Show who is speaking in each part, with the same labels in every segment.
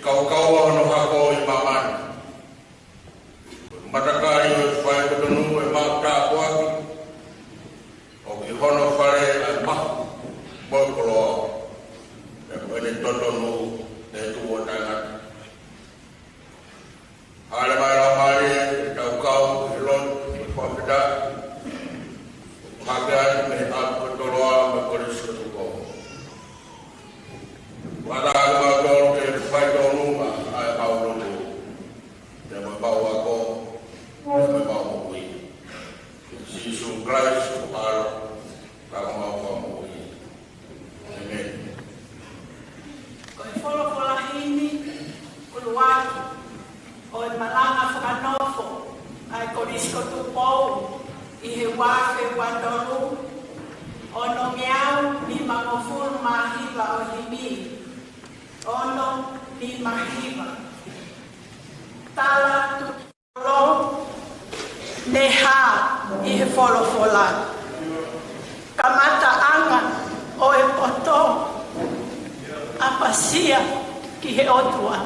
Speaker 1: kau no hako I maman. Matakari o whai kutonu e maka kuaki. O ki hono whare ai mahu. Moi koloa. E koene totonu e tuo tangata. Hale mai la mai e kau e lon e whakita. Hake ai me aku toloa me koris kutuko. Wada ma tolu ke whai tonu ai au lonu. Te me bau ako. Me bau mui. Jesus Christ alo. Kau mau mui. Amen.
Speaker 2: Koe wholofola hini, kuluaki, o e malanga whakanofo, ai korisko tupou, I he wafe wandonu, ono miau ni mangofuru mahiva o himi, ono ni mahiva. Tala tutolo, neha I he wholofola. Kamata anga o e poto, apasia ki he otua.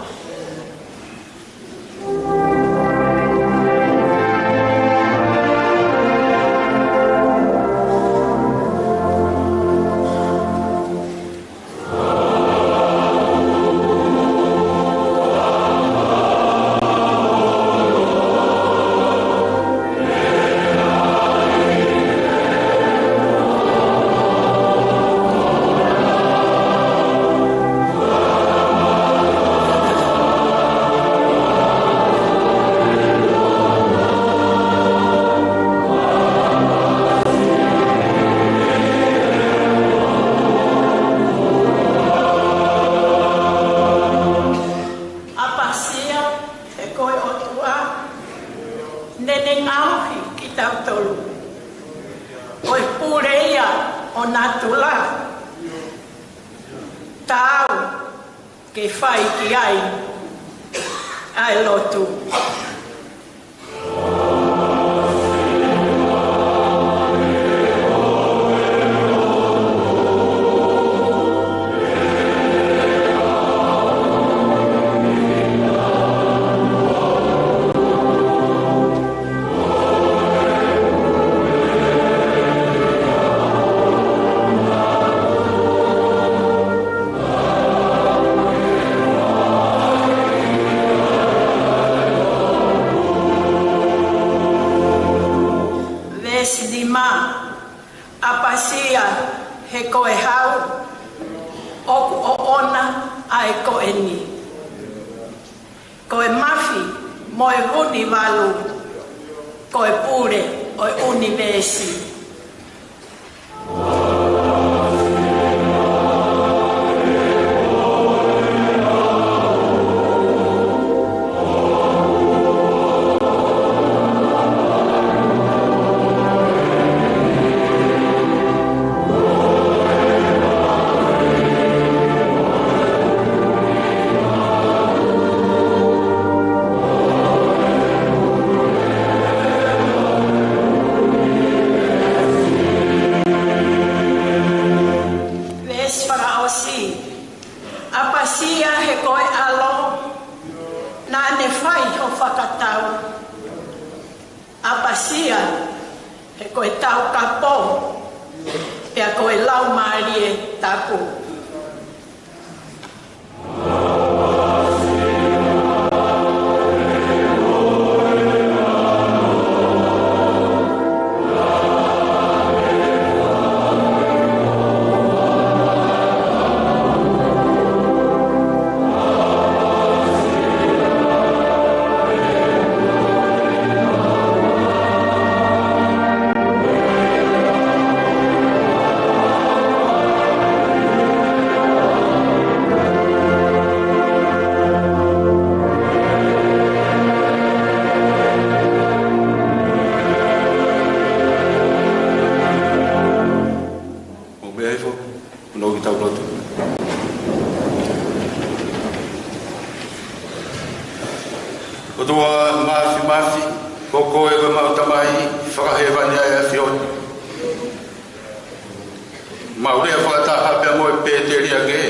Speaker 3: Maure fa ta ha pe mo pe te ria ke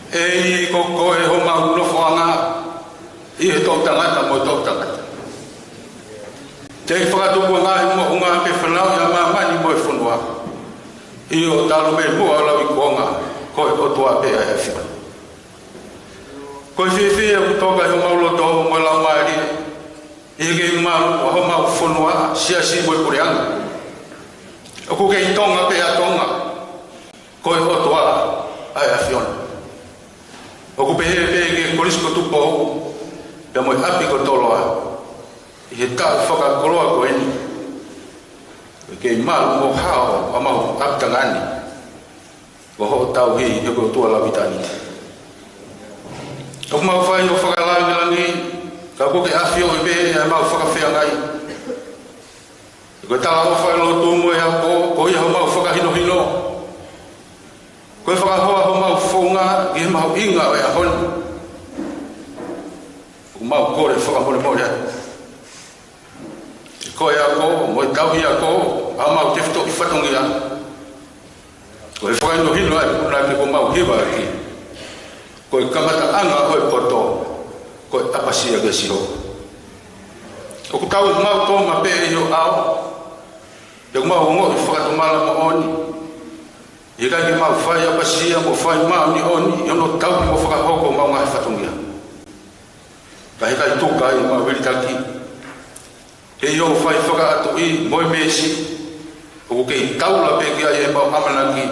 Speaker 3: e ko ko e ho ma no fo
Speaker 1: to tangata mo to tangata te whakatu ko ngā mo unga pe whanau ya mama ni mo e whanua i o talo me mua o lau i kuonga koe o tua pe a hewhira koe whiwhi e kutoka he maulo tō mo lau maeri i ke mau o ho mau whanua sia si mo i kureanga o ku ke i tonga pe a tonga koe o tua a hewhira o ku pehe ke korisko tupo ya mo i api ko toloa i he tā whakakoroa ko eni ke i malu mo hao a mau aptangani o ho tau hei he ko tua lawitani o mau whai o whakalangilangi ka ko ke awhio i be a mau whakawhiangai ko tala o whai lo tumo e a ko i ho mau whakahino ko i whakahoa ho mau whonga i he mau inga o e a honi o mau kore whakamore more ko e a ko mo i tauhi a ko a mau te whito i whatongi a ko e whakaino hino ai puna ke ko mau hiwa aki ko e kamata anga o e poto ko e apasia ke siho o ku tau mau tō ma pe i o ao e mau ngo i whakatomala mo oni i kai ke mau whai apasia mo whai mau ni oni i ono tau mo whakahoko mau ngai whatongi a kai kai tuka i mau veritaki e yo fai whaka atu i moe mesi o kei taula pe kia e mau amanaki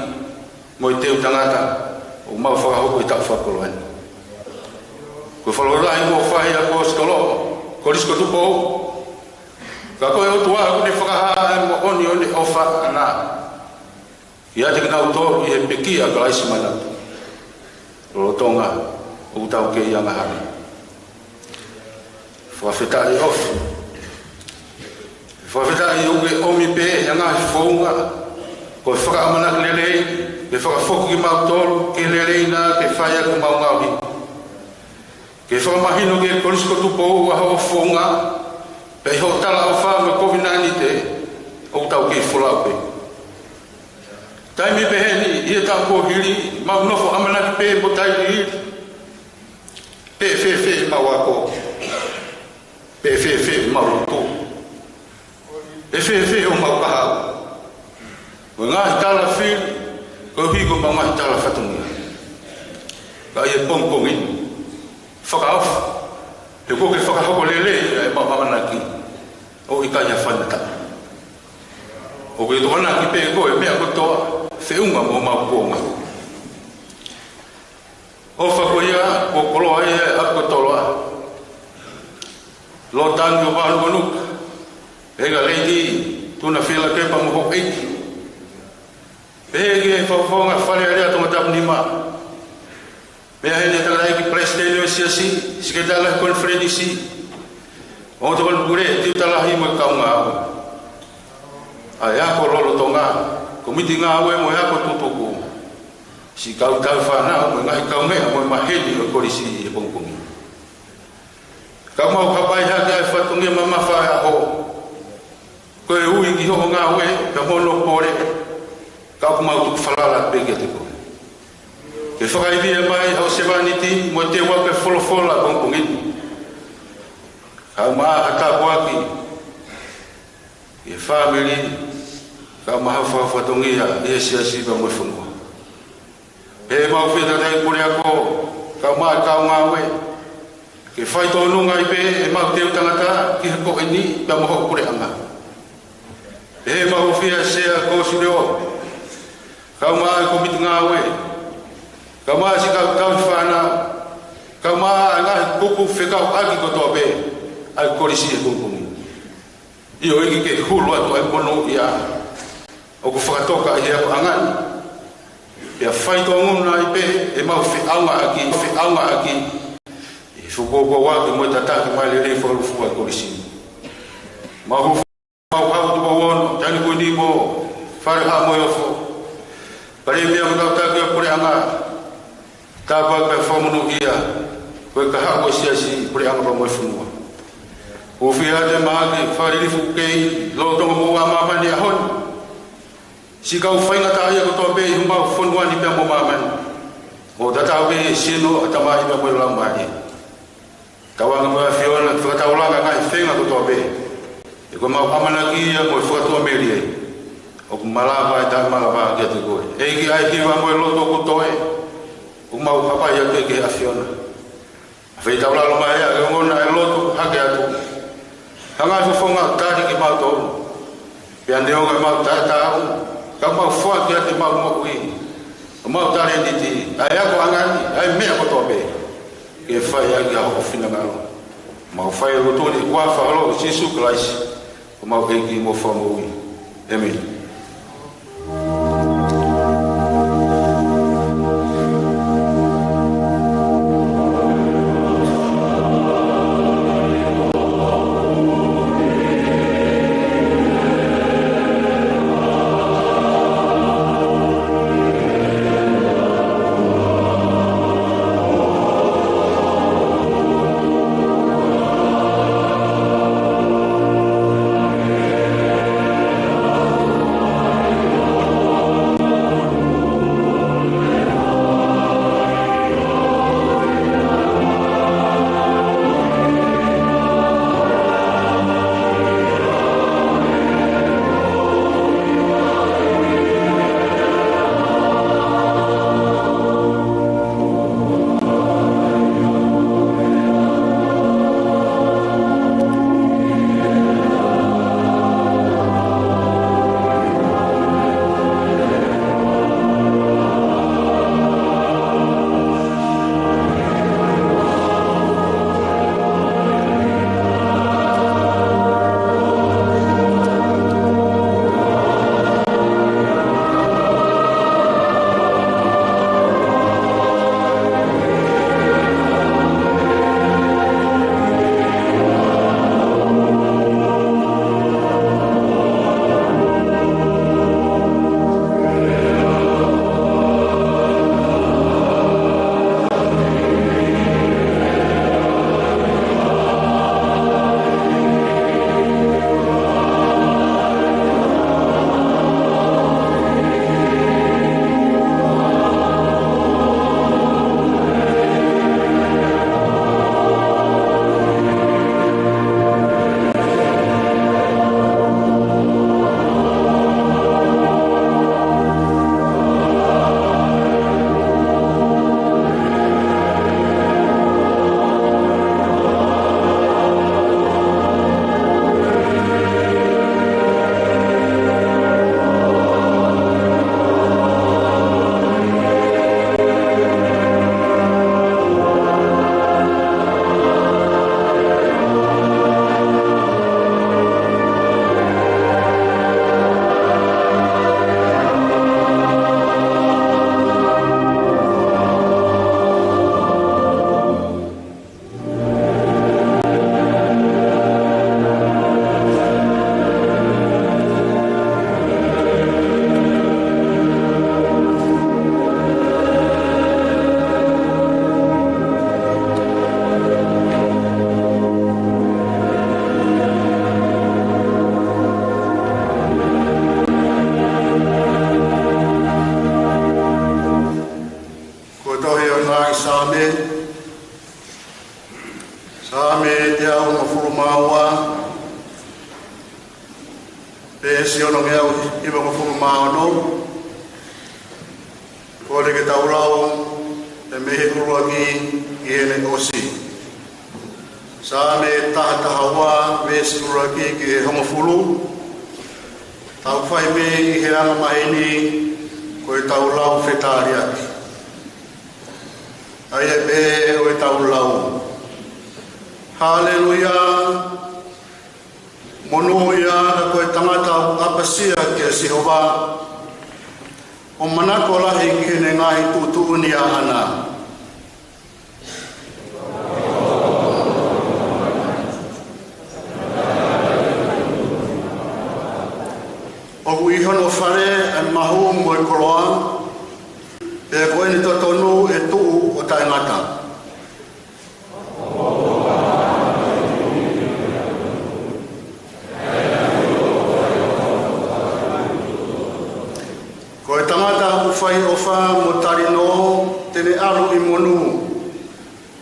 Speaker 1: mo i teo tangata o mau whakahoko i tau whakoloani ko whalolai mo whai a ko skolo ko risko tupo ka koe o tua kune whakaha e mo oni ofa ana i ate ka nau tō i he pekia ka laisi manatu o tonga o tau kei anga hari whawheta i ofi whawheta i uke omi pe i ngā whaunga ko e whakaamana lelei ke whakafoku ki mau tōru ke lelei nā ke whaia ku mau ngauhi ke whakamahino ke korisko tupo ua hao whaunga pe i ho tala o wha me COVID-19 te o tau ke whulau pe taimi pe heni i e tau ko hiri mau nofo amana pe mo tai hiri pe fe mau ako pe fe mau loto e fe o mau kahau o ngā hitala whir ko higo mau ngā hitala whatungia ka i e pongpongi whakaof te koke whakahoko lele e mau mamanaki o i kanya whanata o koe tohana ki pe koe mea kotoa whiunga mo mau kuonga o whakoia ko koloa e apkotoloa lo tangi o walu manuka ega leiti tuna whila kepa mo hok eiti ege whawhonga whare area tonga tapu ni maa mea hene tala eki presidente o siasi siketala konferenisi o tokon pure tiu tala hima kaunga awe ai ako lolo tonga komiti ngā awe mo ako tutuku si kau tau whanau mo ngai kau mea mo maheni o korisi e pongpongi kau mau kapai hake ai whatungia mama whae aho koe ui ki ho ngā ue ka mono pore kau kumau tuku whalala peke te koe ke whakaivia mai au sevaniti mo te wape wholofola pongpongini kau maa hata waki e family kau maha whawhatongia e siasipa mo whanua e mau whetadai kore ako kau maa kau ngā ue ke whai tonu ngai pe e mau teo tangata ki hako eni pa moho kore anga e mau whia sea ko sureo kau maa komiti ngā ue kau maa si kau tau whana kau maa ngā kuku whekau aki kotoa pe ai korisi e kumpungi i o iki ke hulu atu ai mono i a o ku whakatoka i hea angani e a whaito nguna i pe e mau whiaunga aki e whukoko waki mo i tataki mai le rei wharufu ai korisi mau hau tuka wono tani koe ni mo whare ha mo i ofo pare mea mo tau taki a pure anga tāpaka e whamunu ia koe ka hako siasi pure anga pa mo i whanua o whia te maake wharirifu kei lo tonga mo wa mamani a honi si kau whainga tāia kotoa pe i humau whanuani pia mo mamani o tatau pe sino a tamai pia mo i lau maani
Speaker 3: Kawanga mo Fiona whakatauranga ngai whenga kutoa be. E koe mau pamanaki mo whakatua meri e. O kumalawa e tā malawa kia te koe. E ki ai hiwa mo e loto kutoe. O mau papai a ke a Fiona. Whai tauralo mai a e ngona e loto hake atu. Hanga whafonga tāri ki mau tōru. Pea neonga e mau tātā au. Ka mau whua kia te mau moku i. O mau tāre niti. Ai ako angani. Ai mea kutoa be. Ke whai a kia hoko whina ngaro. Mau whai a rotoni kua whahalo o Jesu Christ. O mau eki mo whamui. Amen.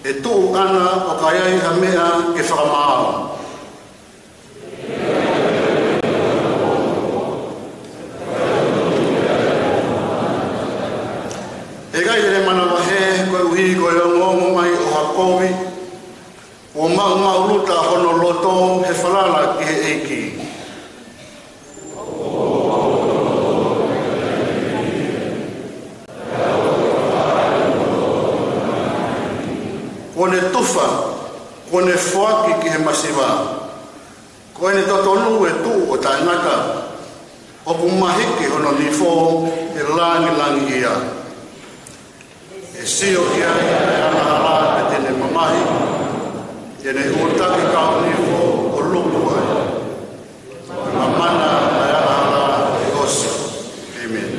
Speaker 4: e tū ana o ka iai ha mea ke whakamāo. E gai tere mana wahe koe uhi koe ongongo mai o hakowi, o mau luta hono loto he whalala ki he eiki. Kone tufa, kone whaki ki he masiwa. Koe ne totonu e tū o tainaka, o kumahiki hono ni fō e langi ia. E sio ia e ana hala e tene mamahi, tene utaki kao ni fō o lupu ai. Mamana e ana hala e osi. Amen.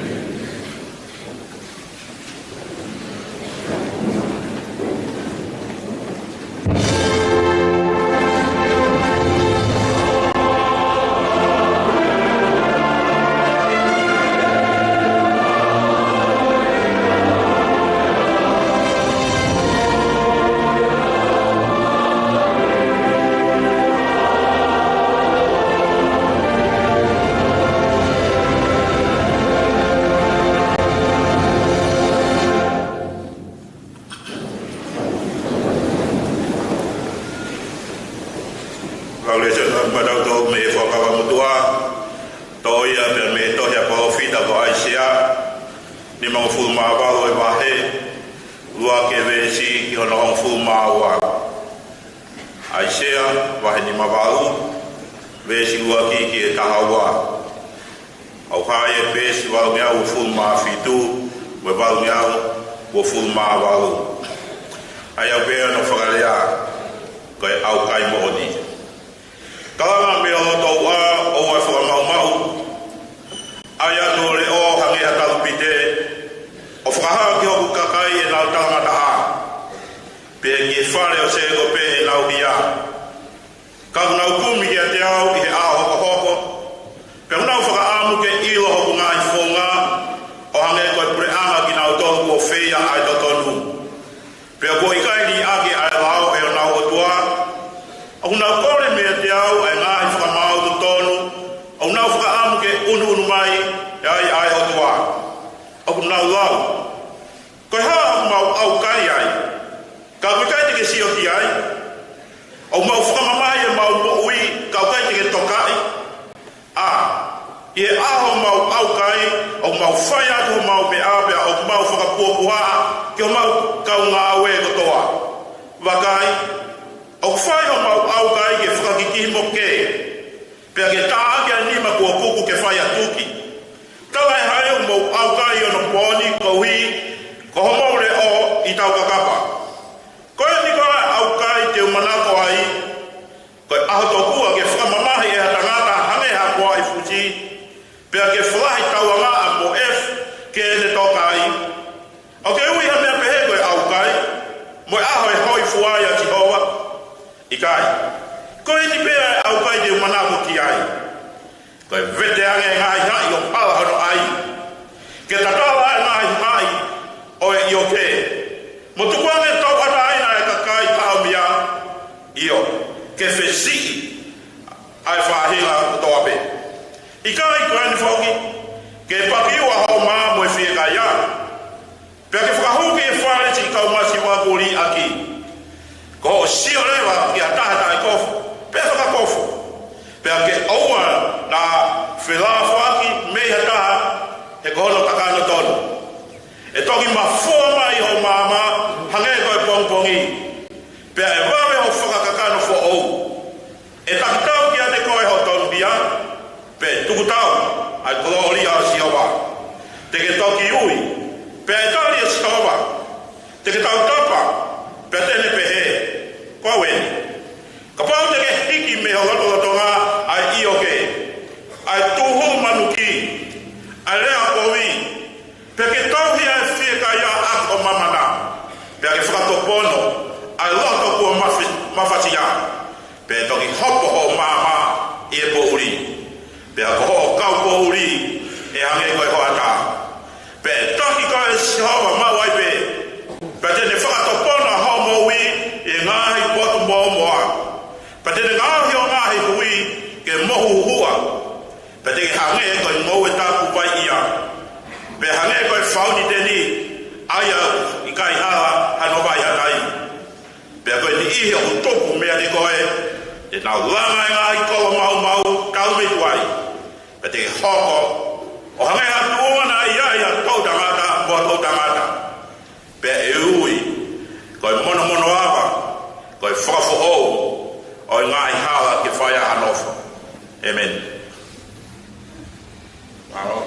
Speaker 1: Pe toki ko e si hawa ma wai pe. Pe te ne whakatopona hao mo ui
Speaker 5: i o topu mea ni koe, e nau langa e ngā i koa mau kaume tuai. Pe te hoko, o hangai atu ona ia tau tangata, mua tau tangata. Pe e ui, koe mono awa, koe whakafo ou, o ngā i hala ke whaia anofa. Amen. Maro.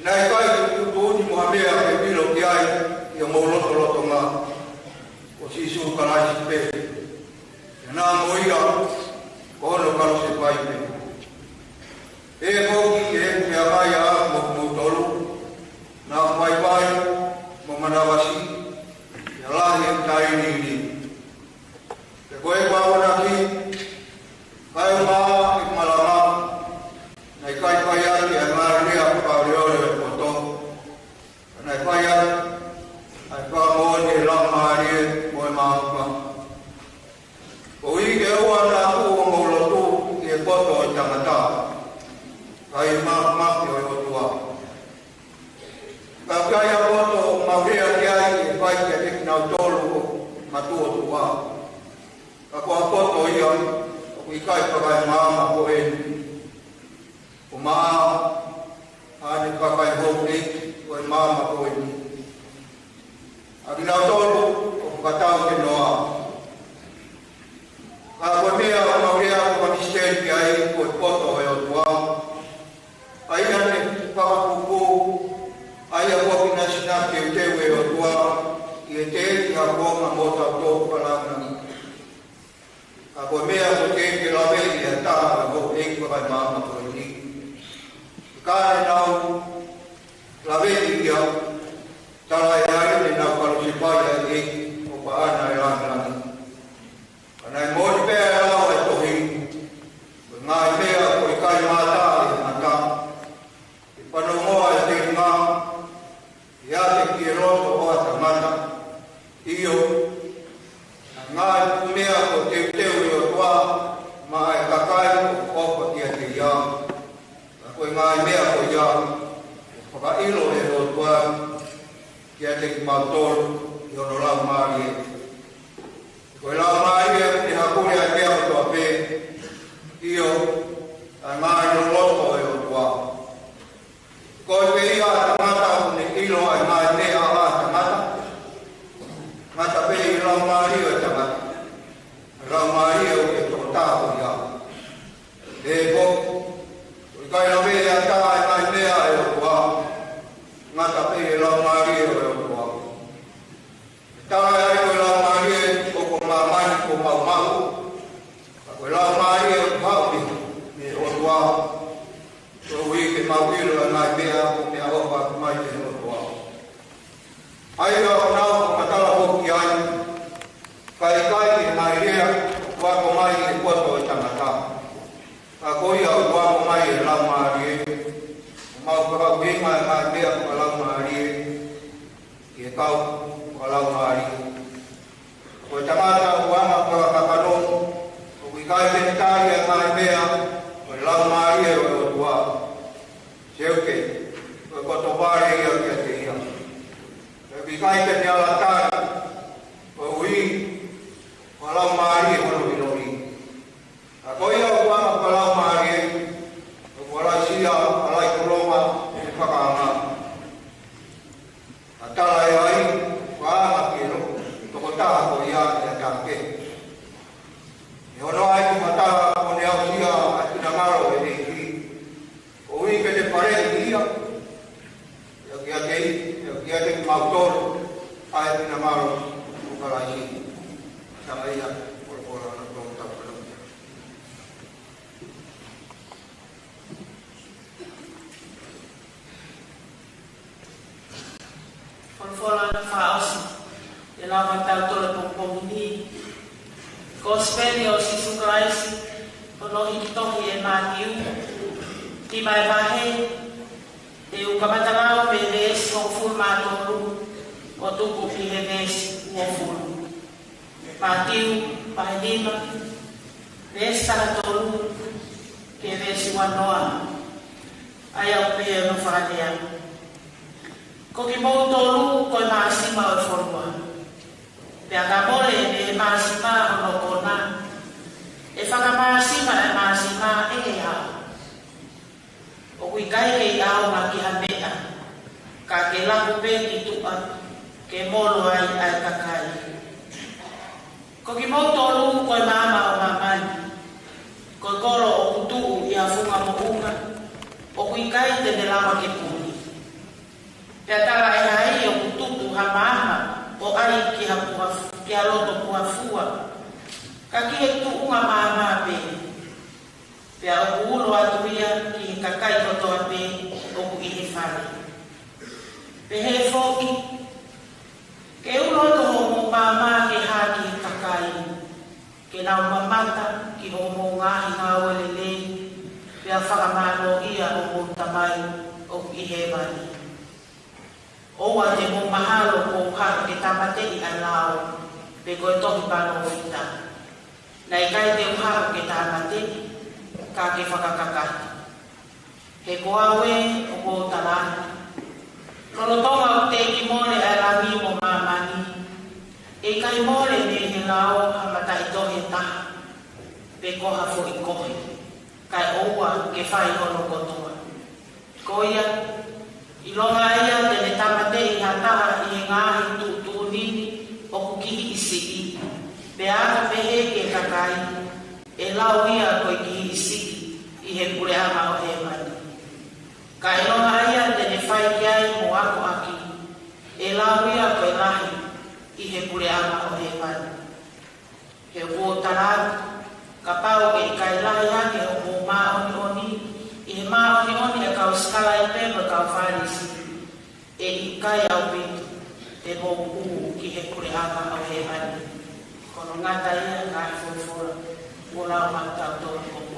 Speaker 6: Nai kai tu tu ni mo habea ke bilo ki ai ia mauloto ngā o sisu karaisi pe. E nā moia, kono karo se pai pe. E koki e me agai a mo tolu, nā pai pai, mo manawasi, ia lahi e tai ni. Te koe kawara ki, kai maa i malama, nei kai pai ati a ngā rea pāreore e poto, nei pai ati, ai pā mōni e lamārie mo e māupa. Ko i ke ua nā ku o maulotu i e poto i tangata, kai maki o e otua. Ka kai a poto maurea ki ai e pai ke tiknau tolu matu o tua. Ka kua poto ia, i kai pakai māma ko e o maa ane pakai hōki ko e māma ko e a ki nau tolu o katau ke noa ka koe mea o maurea ko manisteri ki ai ko e poto e o tua ai ane pakakuku ai a koki nasina ke u teu e o tua i e te ki a konga mo tau tōku palangani ka koe mea ko te ke lawe i a taha ko e pakai māma ko e ni kāre nau lawe i ia tala e ai ni nau karo si pai e o pa ana e langrani ana e mōni pēr e lau e tohi ngā i mea ko i kai mātā e mata i panomoa e te ngā i ate ki e roto o a tamata iyo ngā i mea ko te teu i o tua ma e kakai o opa ki a te ia ko ngā i mea ko ia whakailo e o tua ki a te ki mātoro i ono lau mārie ko e lau mārie ni hakure a mea o tua pē iyo a ngā i no loto e o tua ko e pe ia a tamata ni ilo a ngā i mea a tamata ngata pe i lau mārie o tamata lau mārie o ke tō tāko ia e ko kai la vea ta ai mea e o tua ngata pe e lau mārie o e o tua ta ai o lau mārie o ko mamani ko mau ko lau mārie o pāpi me o tua o ui ke mauilo a ngai mea o mea opa mai te o tua ai o nau ko matala hoki ai kai ki mai rea wako mai e kuato e tangata ka koia o wako mai e lau mārie mau kakau hima e mai mea ko lau mārie ki e kau ko lau mārie ko e tangata o wama ka kakano o kui kai penitari e mai mea ko lau mārie o e tua seuke ko e koto ware ia ki a te ia e kui kai peni ala tāna o ui ko lau mārie hono ilori a koia o wama ko lau mārie o wala sia alai kuroma e whakaanga a tala e ai wama kero toko taha ko ia e a tāke e hono ai ki mataha ko ne au sia a tina ngaro e neiki o ui ke te pare ia e ki a te mautoro ai tina ngaro o karaisi sama ia por ana tong ta pala
Speaker 2: Forfola na faosi e la mata tole pompomini gospel o sisu Christ o no hitohi e matiu ti mai vahe e u kamatala pe les o formato o tuku ki henes o fulu Matiu, Pahdima, Nesta Tolu, que vesi wanoa, aya pe no fadea. Ko ki mo tolu ko masima o forma. Pe akamole e masima no kona. E faka masima e masima e ha. O kui kai ke au maki hameta. Ka ke la ku pe ki tua ke molo ai ai kakai. Ko ki mo tolu ko mama o mamani. Ko koro o kutu i a funga mo unga. O kui kai te lama ke puni. Te atara e hai o kutu hamama o ai ki ha loto puafua. Ka ki e tuunga mama pe. Pea o ulo atu ia ki kakai kotoa pe o ku ihi whare. Pe he foki, ke ulo to homo mama ke haki kakai. Ke nau mamata ki homo ngahi ngā walelei. Pea whakamano ia o mo tamai o ku ihe mani. Oua te mo mahalo ko haro ke tamate i alao. Pe koe tohi pano whita. Nei kai te uharo ke tamate ka ke whakakakati. He koawe o ko talani. Kolotonga o te ki mole a rangi mo mamani. E kai mole ne he lao hamata i tohe taha. Pe koha fo i kohe. Kai oua ke whai hono kotoa. Koia, i longa ia te ne tamate i hataha i ngahi tu nini o kukihi isi i. Pe ako pehe ke kakai. E lau ia koe ki isi i he pure ama o he mani. Ka e longa ia te ne whai kiai mo ako aki. E lau ia koe lahi i he pure ama o he mani. He uo taratu, ka pau e kai lahi ake o mo maa oni oni. I he maa oni oni e kau skala i pepa kau whanisi. E i kai au pitu, e mo uu ki he pure ama o he mani. Kono ngata ia ngai fōfora. Ula mata tō koko.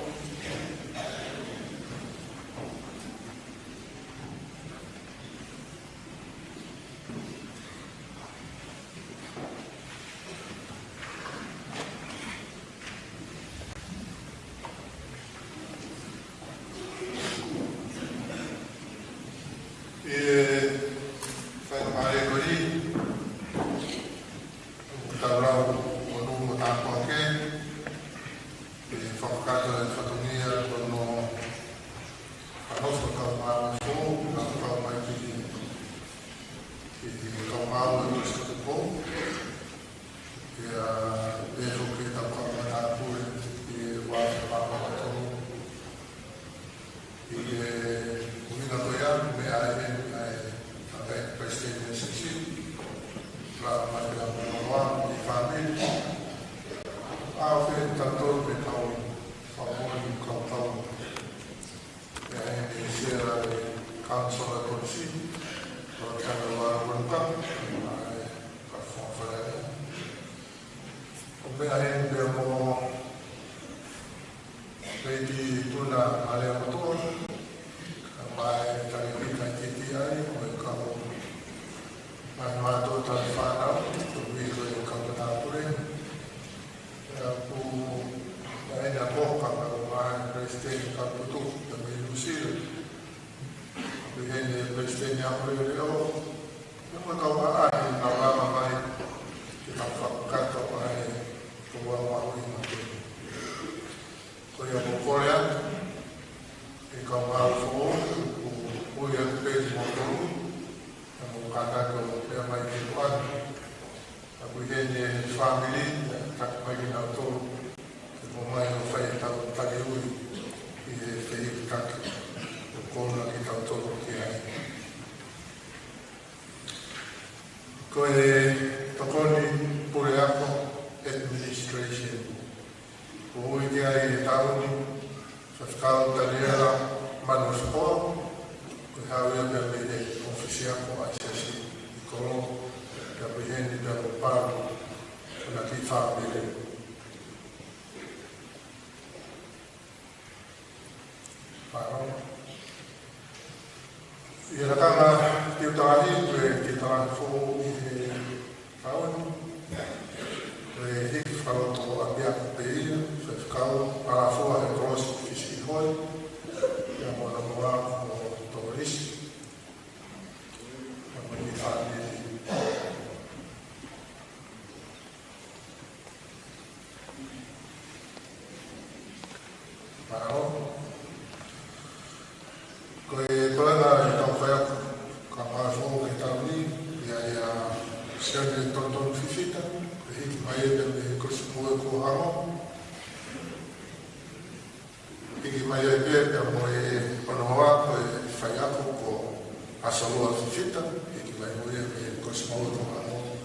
Speaker 7: asalua fita e ki mai moia e kosmaua to amo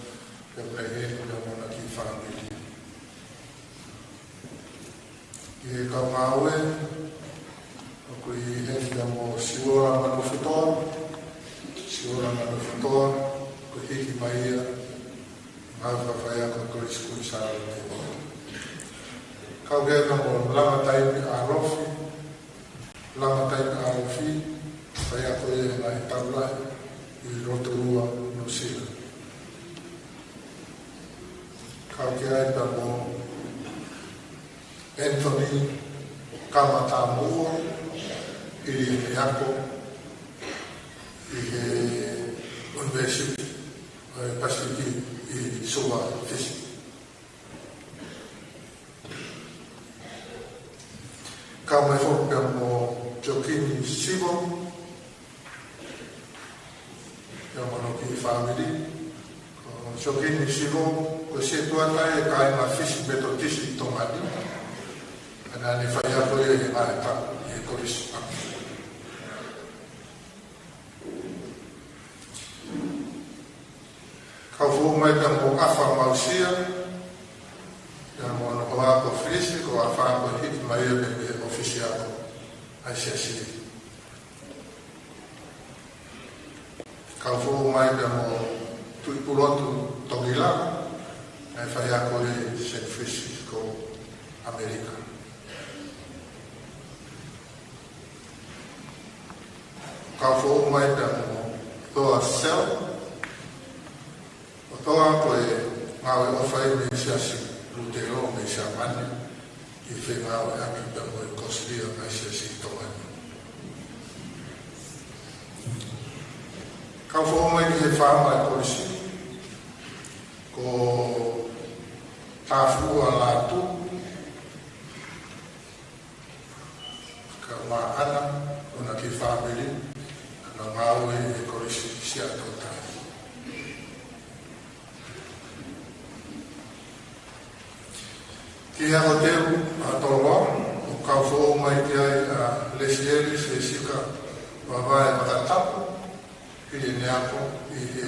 Speaker 7: e pehe e mona ki whanamili. I ka maue o kui henga mo siora manu whitoa ko hiki mai ia ngau ka whaia ko kori skuri sāra te o. Kau gena mo lama taimi a rofi whaia ko e nai taulai i Rotorua no sila. Kau ke aita mo Anthony Kamatamua i he ako i he University Pasifiki i Soa Fisi. Kau mai whopea mo Jokini Sivo ia mono ki family. Jokini Sivo ko se tuatai e kai ma Fisi beto tisi tongani. Ana ni whaia koe e mai tapu i e korisi aku. Kau fu mai ka mo afa mausia ia mo no hoa ko Fisi ko afa ko hit mai e ofisiako ai se siri. Kau fu mai ka mo tuipulotu tongila ai whaia koe St. Francisco, Amerika. Kau fu mai ka mo toa sel o toa koe ngawe ofai me siasi lutero me siamani i whengawe aki ka mo e koslia mai siasi tongani. Kau fu mai ki he whaama e korisi ko tāwhua lātu ka mā ana ona ki whamiri na ngāwe e korisi sia tōtai. Ki hako teu a toloa o kau whoo mai ki ai a lesieri se sika wawae makatapu i e neako i e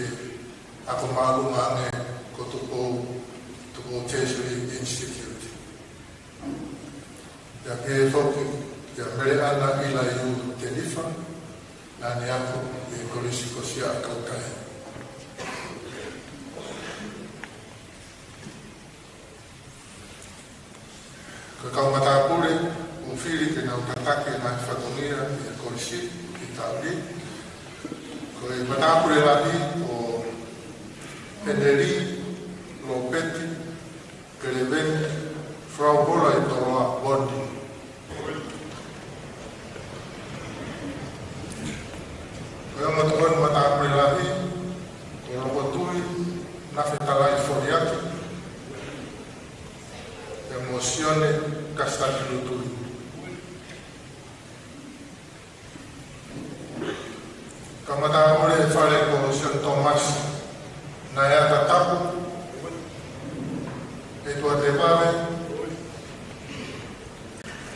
Speaker 7: ako malu mange ko tuko Treasury Institute. Ia ke whoki ia mere ana ila iu te nifa na neako i korisi ko sia kautai. Ka kau matāpure o whiri ke nau tatake mai whatongia i a korisi i tauri. Ko e matāpure rahi o Heneri Lopeti Peleveni Frau Bola i toroa Bondi. Ko e matoan matāpure rahi ko Robotui Nafetalai Foriaki Emosione Castagnutui. Kamatapure fare ko Sion Thomas na ia tatapu e tua te pare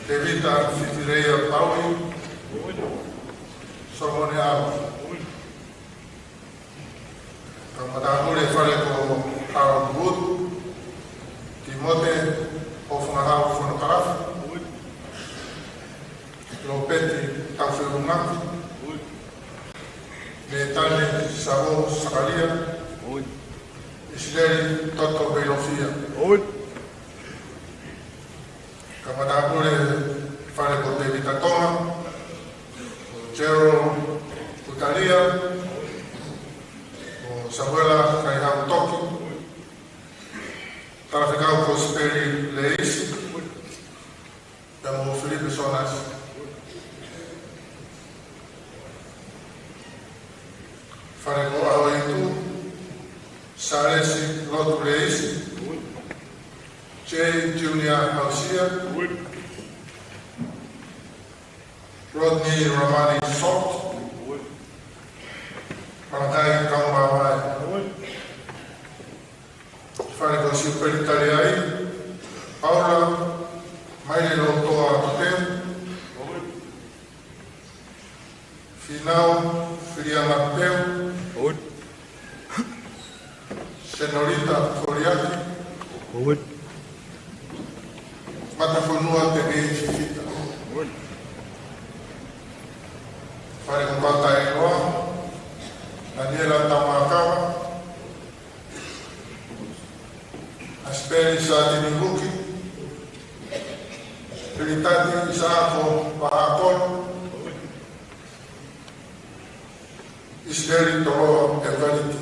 Speaker 7: te vita fitireia paui somone awa. Kamatapure fare ko Harold Wood Timote Ofunahau Funukarafu Lopeti Tauwhirungaki me tane Savo Sakalia Isideri Toto Beilofia. Kamatapure fare ko David Atoma, Gerald Utalia, o Samuela Kaihau Toki, Taraficau ko Speri Leisi, e mo Felipe Sonas. Fare ko Ahoitu, Saresi Lotu Leisi, J. Junior Hausia, Rodney Romani Salt, Malakai Kaumawai, fare ko Super Italiai, Paula Maile Lotoa Tuteu, Finau Filia Mapeu, Senorita Coriati, Matafonua Pegei Fifita, Fare con Bata Eloa, Daniela Tamakawa, Asperi Satini Huki, Trinitati Isako Bahakon, Isderi Toro Evaniti,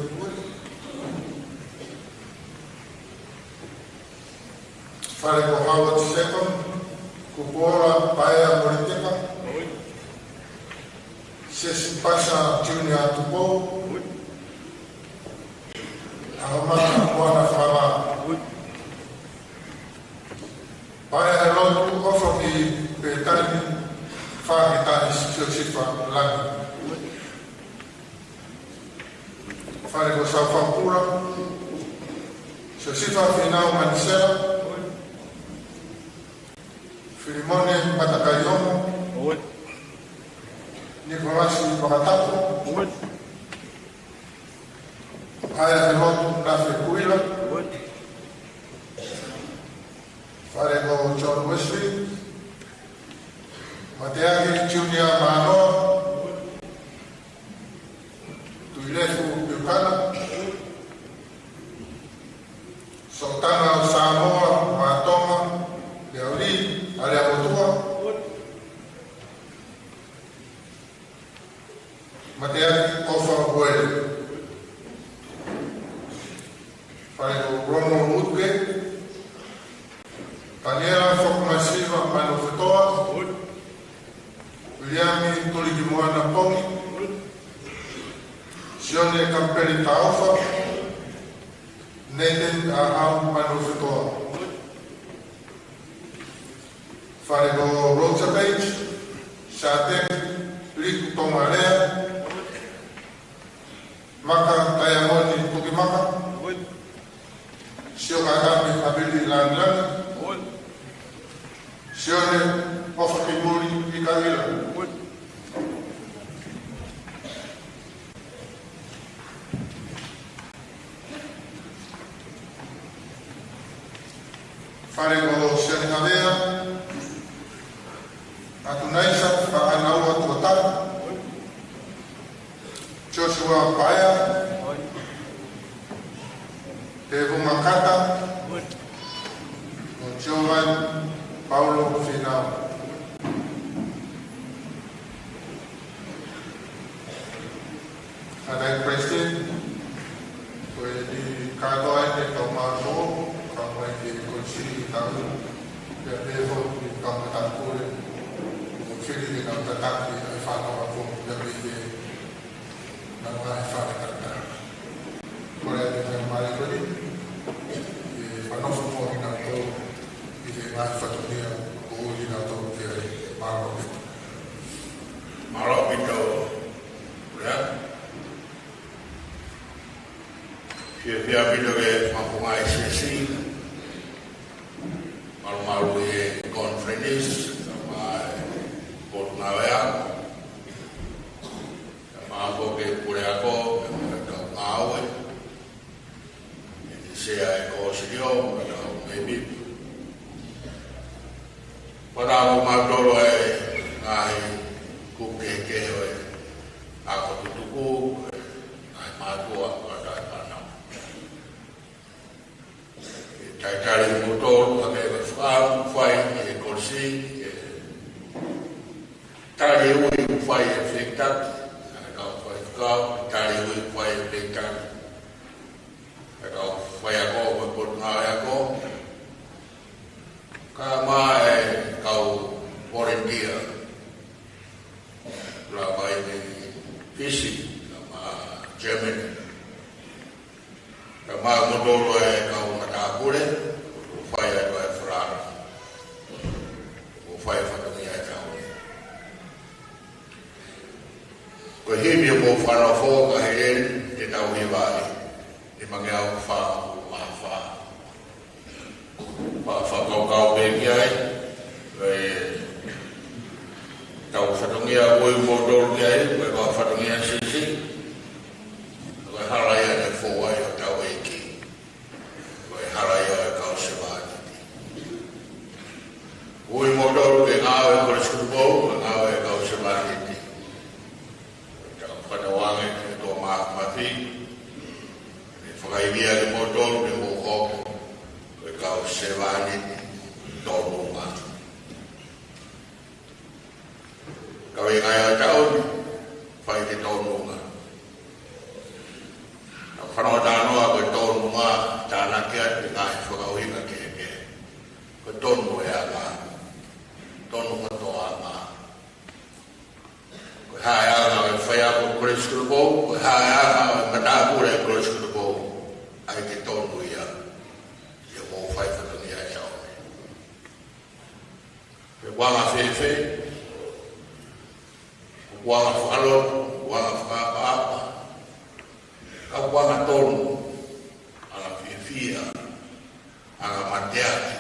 Speaker 7: Fare con Howard II, Kupora Paya Politika, Sesi Pasha Junior Tupo, Ahamana Buana Fama, Paya Elotu Ofoki Betani, Fagitanis Josifa Lani, Fare con Safampura, Josifa Finau Manisela, Filimone Matakayomo, Nicolasi Pakatapo, Aya Elotu Nafe Kuila, Farego John Wesley, Mateagi Junior Mano, Tuilefu Bucana, Sultana Samoa Matoma, Leoli, Ariamotua, Mateagi Kofa Buel, Farego Rono Woodgate, Daniela Fokmasiva Manufetoa, Williami Tuligimoana Pongi, Sione Camperi Taufa, Nathan Aham Manufetoa, Farego Rosa Page, Shatek Riku Tomalea, Maka Tayamoni Pukimaka, Siokagami Abili Langlang, Sione Ofakimuri Ikawila, Farego Sione Havea, Atunaisa Fa'anaua Tuatara, Joshua Paya, Tevo Makata, Jovan Paulo Final. Adai Presiden, kue di kantor ini kau masuk, kamu ini kunci tahu, dan devo di kamu takut, mungkin di kamu tetap di Fano aku jadi nama Fano kata. Kue dengan mari kali, di Fano semua kita tahu, di mana Fano dia, kau kita tahu dia malu.
Speaker 1: Malu itu, ya. Dia video ke mampungai sesi, malu-malu ye konferensi sama Portugal, sama aku ke Puriako, mereka ngawe, ini saya ekosio, mereka maybe, pada aku madolo ngai kukeke, aku tutuku, ngai madu aku ada. Cari motor, pakai berfam, fai, kursi, cari fai efektat, kalau fai kau, cari fai efektat, kalau fai aku berpurnah aku, kama kau volunteer, lama ini fisik, lama German. Kama modolo kau mata boleh, upaya tu efrar, upaya fatungnya jauh. Kau hidup mau fanafo kahirin kita uhibai, dimanggil fa kau begiai, kau fatungnya boleh modol kiai, kau fatungnya sisi. sevani tonunga. Kau ingat tahun, fai di tonunga. Kalau dano aku tonunga, tanah kiat dengan fakau ingat keke. Kau tonu ya kan, tonunga toanga. Kau haya kau fai aku kulis kubo, kau haya kau mataku le kulis kubo. Ai di tonu ya, ya mau fai fakau ya jauh. Wanga fefe, wanga falon, wanga apa-apa, kau wanga tonu, ala fifia, ala matiaki.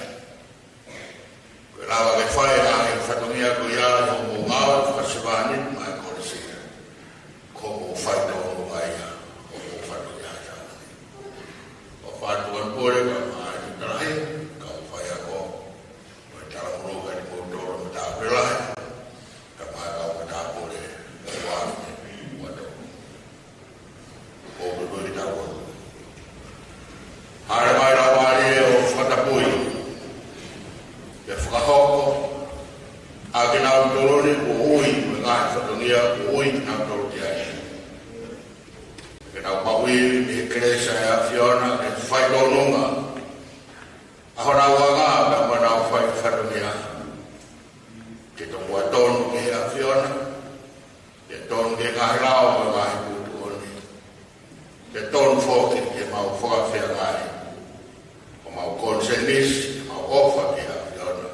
Speaker 1: Kelawa ke fai ala fatomia kuya yang mengawa fasibani mai korsi, kau fai tonu maya, kau fatomia jauh. Kau fatuan boleh kau mai terakhir, kau fai aku. Dalam roga di motor tak belah, kepada kita boleh buat waduh, boleh tahu. Hari malam hari fatapui, berfakahok, agenau turun uui mengai fatunia uui nak turun dia. Kenapa uui kerja Fiona dan Faidonunga. Ahora wanga bamana fai fatomia. Kita buat ton ke Fiona. Dia ton ke ngalau mengai butuh ni. Dia ton fokin ke mau foka fiangai. Mau konsenis, mau offer ke Fiona.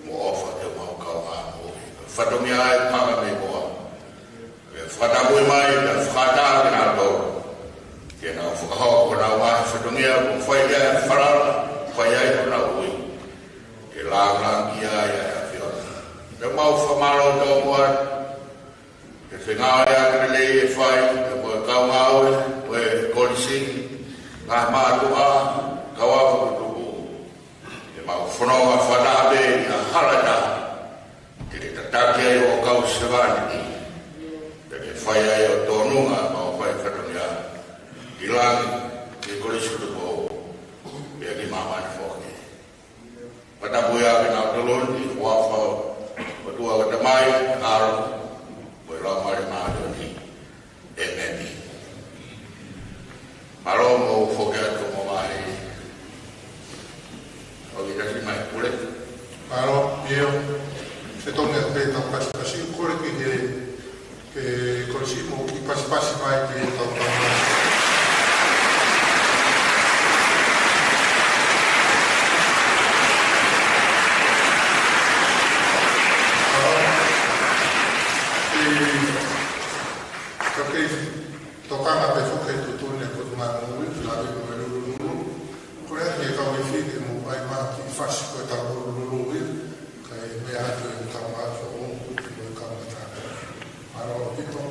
Speaker 1: Mau offer ke mau kau ngamu. Fatomia ai paga me boa. Fatabui mai dan fata kena tor. Kena foka ho kena wa fatomia fai dia faral. Fayai pun ui, kelang kia ya Fiona. Demau famalo tu buat, kesengau ya kene fai, buat kau ngau, buat kondisi, ngah tua, kau apa betul. Demau funo fana be halada, jadi tetap dia kau seban. Jadi fayai tonunga mau fai katanya, hilang di kondisi tu. Jadi maman foki. Pada buaya kena telur di wafa, berdua kedamai kar, berlama lima ni, MNI. Kalau mau foki tu mau mai, kalau kita sih mai kulit.
Speaker 7: Kalau dia, itu ni kita pasti kulit ini, kalau sih mau pasti mai dia tahu. Porque tocava a pessoa que tu turne por uma muito lá do número por aí que eu vi que o pai mais que faz que tá no número que me há de tá mais que no campo tá para o então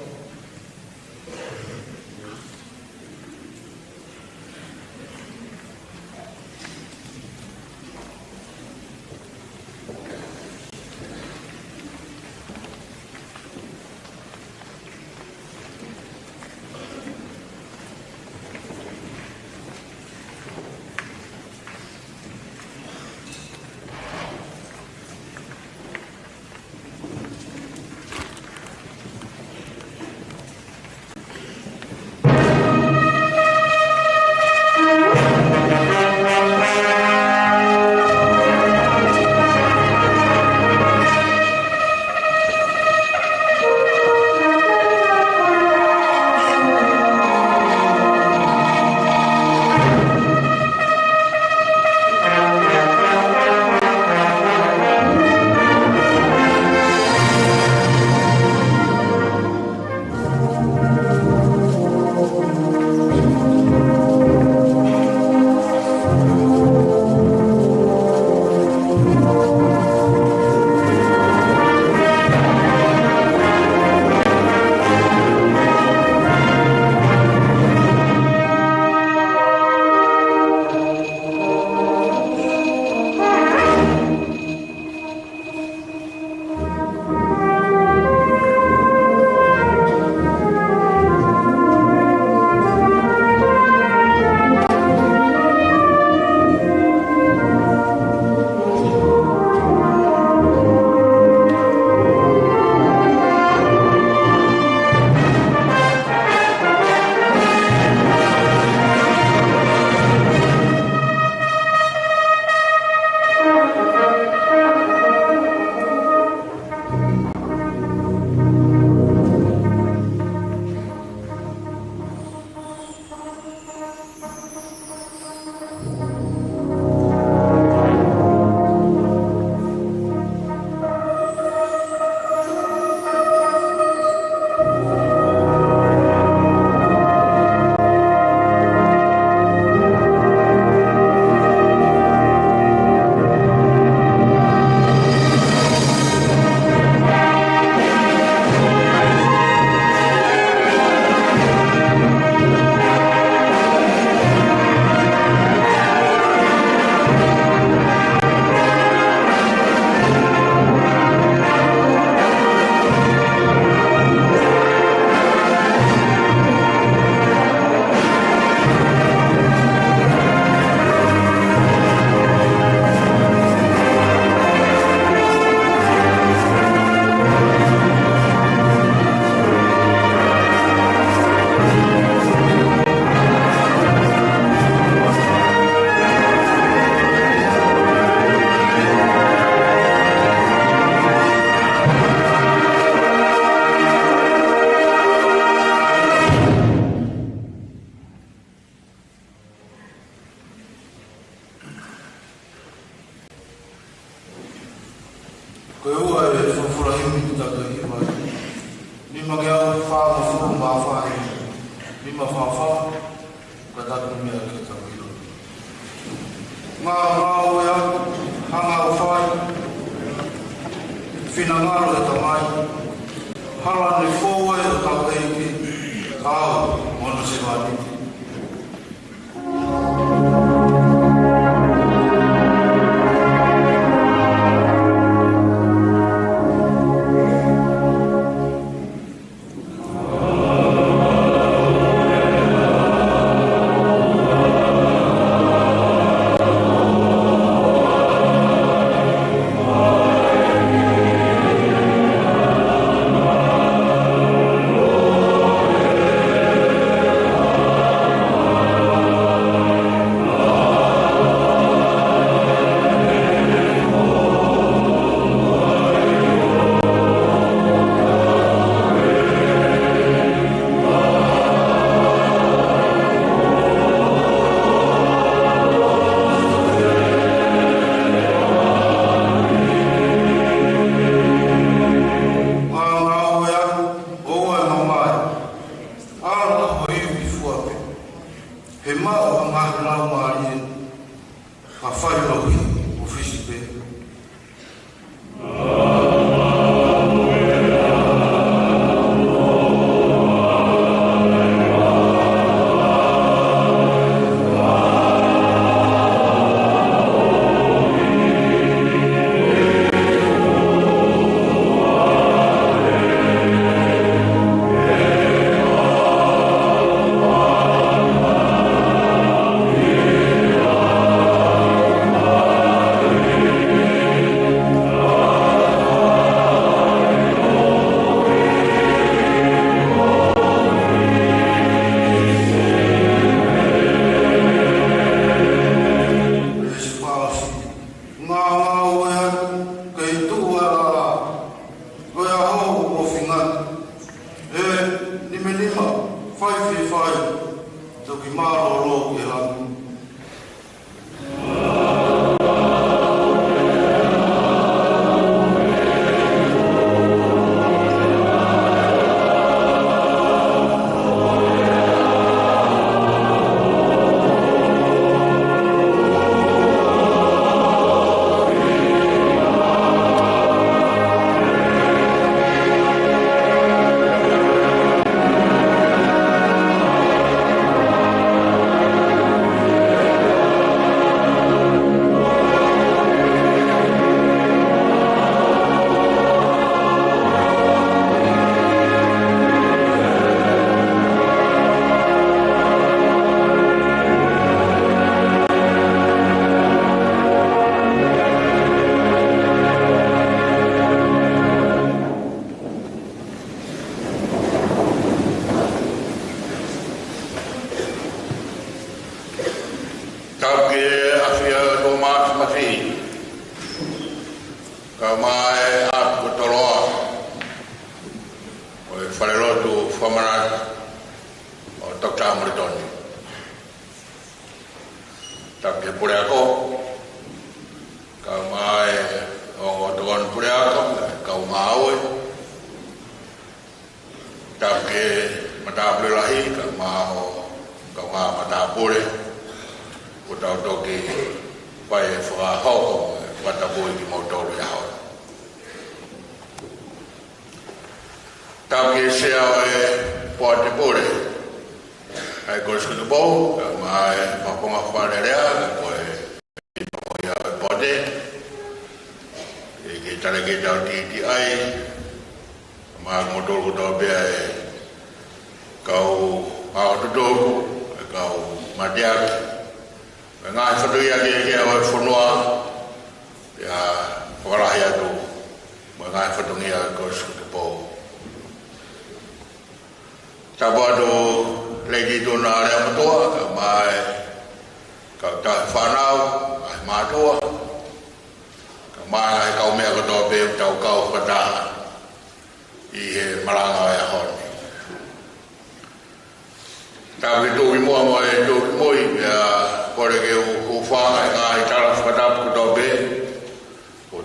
Speaker 7: Koe ua e whawhurahimi ki tātou i mai. Nima ke au whāmawhuru mā whāhi. Nima whāwha, ka tātou mea ki tātou i roi. Ngā o ea, hanga o whai, whina ngaro e ta mai, hala ne fōwe o tātou e ki, kāu, mono se wāniti.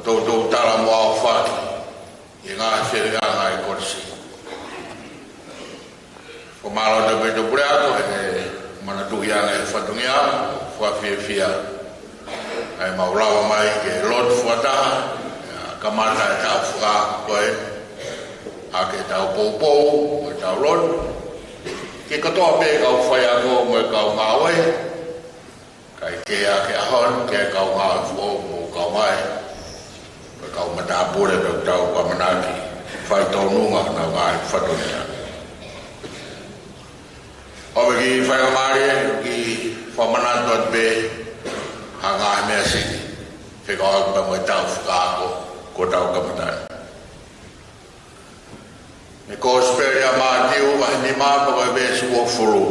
Speaker 1: tō tala mua o whaki i ngā whianga i korsi. Ko mālo te peto pure ako e mana tuhianga e whatungia, whawhiawhia. Ai maulawa mai ke lot fuataha, ka mata e tau whaka koe, a ke tau poupou, e tau lot. Ke katoa pe kau whai ako mo e kau ngāwe, kai ke a ke ahon, ke kau ngāwe fo mo kau mai. Ka kau matapure pe tau kwa manaki, whai tau nunga na ngai whatunia. Owe ki whakamari ki whamanatot pe ha ngai mea siki. Whika oe pa mo tau whakaako ko tau kamatani. Me ko speria ma tiu wa ni ma ko be su o fulu.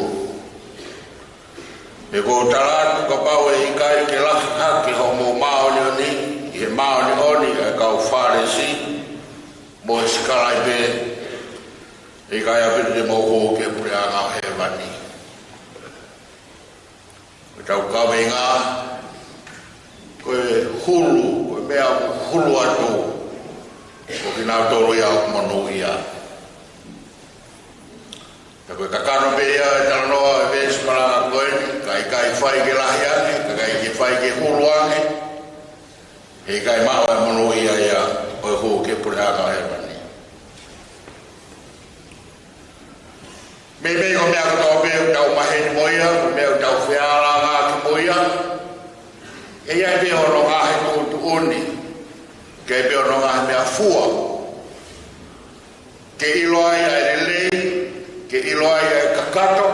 Speaker 1: Me ko taratu ka pau e kai ke la ha ke ho mo ma ni e ma ni ka u fare si mo skala be e kai a be mo ho ke pure nga he vani. Tau ka venga ko hulu ko mea hulu atu ko kina tolu ya monu ia. Tapi kakano beya talanoa ves para koe kai fai ke lahiane kai ke fai ke huluane e kai mau e monu ia ia o ho ke pura ka e bani me ko me ko be tau mahen moia me tau fiala nga ke moia e ia be o nga he tu uni ke be o nga me afua ke iloa ia ele ke iloa ia kakato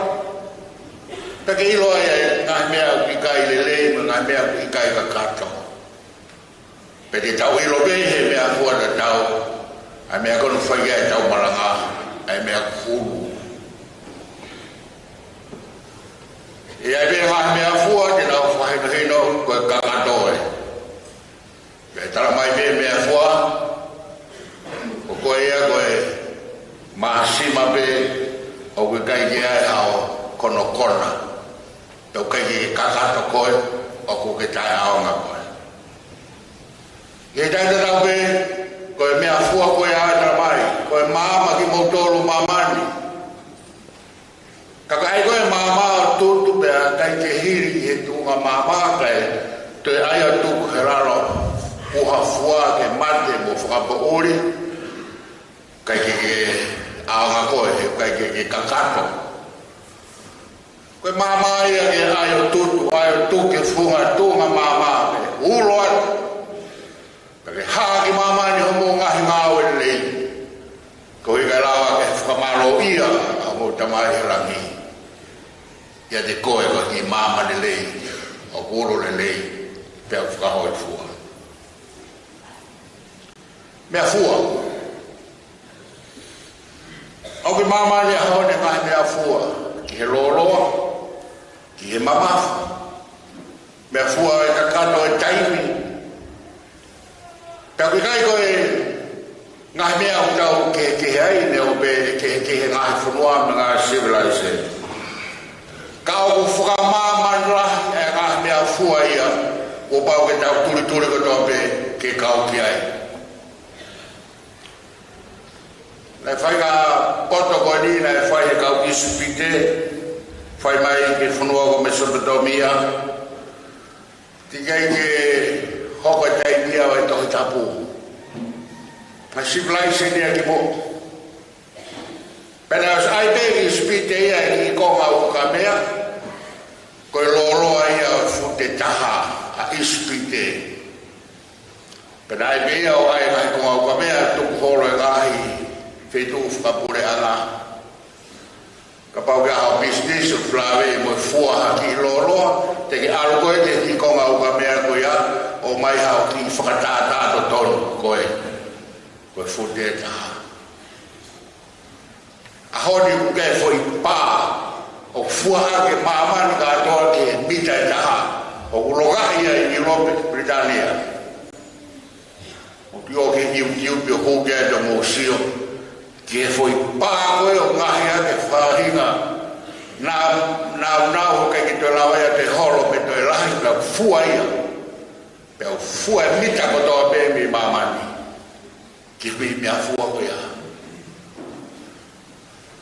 Speaker 1: ta ke iloa ia nga mea i kai lele nga mea i kai kakato pe te tau ilo be he mea fua na tau a mea kono whaiga e tau maranga a mea kuru e ai be nga mea fua te nau whahino hino koe kakato e pe tala mai be mea fua o koe ia koe maasima be o ke kai ke ai ao kono kona o kai ke kakato koe o ko ke tai ao nga koe e tai te tau pe koe mea fua koe aata mai koe maama ki mautolu mamani ka kai koe maama o tutu pe a kai ke hiri he tunga maama kai te ai a tuku he raro uha fua ke mate mo whakapa ori kai ke aonga koe, kai ke kakato. Koe mama ia ke ayo tutu, ayo tuke funga tunga mama, ulo atu. Kake haki mama ni homo ngahi ngawe lei. Koe kai lawa ke whakamaro ia, amo tamai rangi. Ia te koe ki mama ni lei, o ulo le lei, pia whakahoi fua. Mea fua. Au ke mama ni ahone ngai mea fua, ki he loloa, ki he mamafu, mea fua e kakato e taimi. Pea kui kai koe ngai mea utau ke he aine o be ke he ngai whanua me ngai civilization. Ka o ku whakamamana e ngai mea fua ia, o pau ke tau turi koto be ke kau ki ai. Nei whai ka poto koe ni, nei whai he kau isupite, whai mai ke whanua ko Mesopotamia, tikai ke hoko tai mia o e tohi tapu. Na civilization ia ki mo. Pena os ai te isupite ia ki konga o ka mea, koe loloa ia o fute taha a isupite. Pena ai mea o ai mai konga o ka mea, tuku holo e ngahi, feito whakapure ana. Ka pau ka hao business o flawe mo fua haki loroa, te ki alo koe te ki konga o ka mea koe a, o mai hao ki whakatata to tonu koe. Koe fute taha. A honi kuke foi pā, o fua hake maamani ka atoa ke mita e taha, o ulogahi a i Europe, Britannia. O ki o ke hiu pio hukea to mo sio, ke foi pā koe o ngahi a ke whahinga nā ho kai ki te lawa ia te holo me te lahi ka fua ia pe o fua mita ko to pe mi mamani ki mi fua ko ya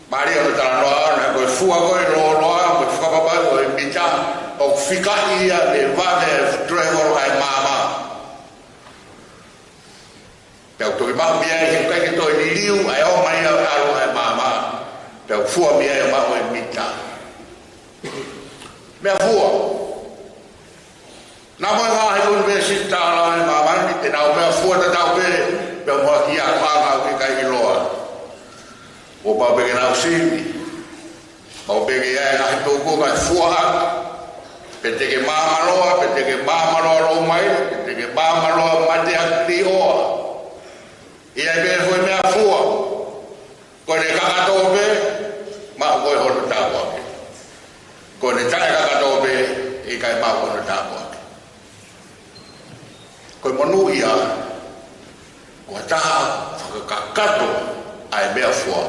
Speaker 1: mari o ta no na ko fua ko lo ko fua ba ko mita o fika ia le va de driver ai mama pe o to ma bia ki ka ki to ni liu ai o mai aro ai mama pe o fua mi ai ma o mita me fua na mo nga hai universita la mama ni te na o me fua ta ta pe pe mo ki a pa ga ki ka i loa o ba be na usini o be ki ai na to ko ga fua pete ke mama roa lo mai pete ke mama roa mate akti o ia be foi me fua ko ne ka to be ma ko ho ta wa ko ne ta ka to be e kai ma ko ta wa ko monu ia ko ta ka kato ai be fua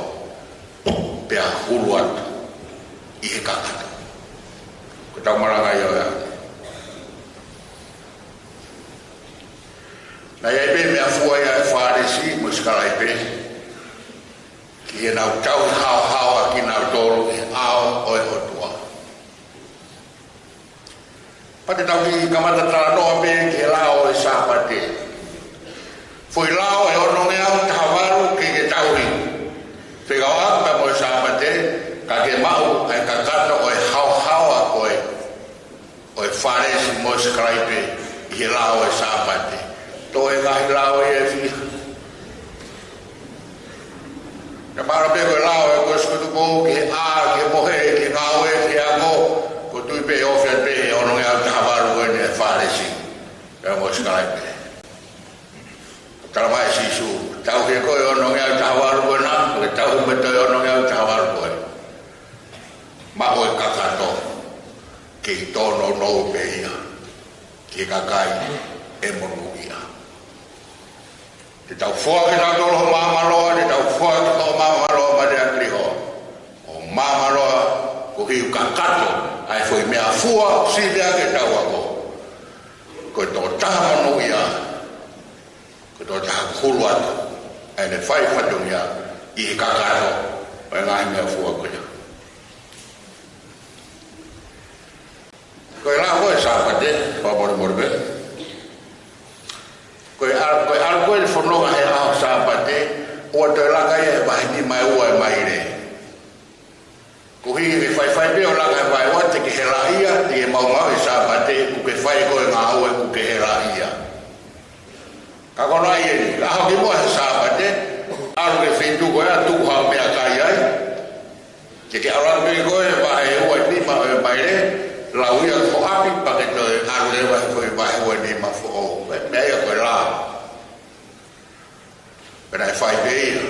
Speaker 1: pe a huluat i ka kato ko ta maranga ia na ia be me fua ia farisi mo skala pe ki na tau hao ki na tolu ao o e hotua pate tau ki kamata tala noa pe ki lao e sapate foi lao e ono me au tavaru ki ke tau ri pega o apa mo e sapate ka ke mau e kakato o e hao o e farisi mo skala pe ki lao e sapate to e ngai lao e fi na para pe ko lao e ko sku ko ke a ke mohe ke ngau e ke ago ko tu pe o fe pe ono ya ta varu ko ne farisi e mo skala pe tra mai si su tau ke ko ono ya ta varu ko na ke tau me to ono ya ta varu ko ma o ka ka to ke to no pe ya ke ka kai e mo ia te tau fua ke tau tolo mama roa, te tau fua ke tau mama roa ma te akri ho. O mama roa, ko hiu kakato, ai foi mea fua, si dea ke tau ako. Ko tō taha manu ia, ko tō taha kuru atu, ai ne whai whatung ia, i he kakato, o e ngahi mea fua ko ia. Ko e la hoa e sāpate, whapore morbe, koe arko e whanonga he ao sāpate o te laka e wahi ni mai ua e mai re ko hi e whai peo laka e wai wa te ke he la ia te e maungau e sāpate ku ke whai koe ngā au e ku ke he la ia ka kona i e ni ka hau ki moa he sāpate aru ke whentu koe a tuku hao mea kai ai te ke arampe koe wahi ua e ni mai re lau ia ko api pake to aru e wahi koe wahi ua ni ma fo o mea ia koe la pena e whai peia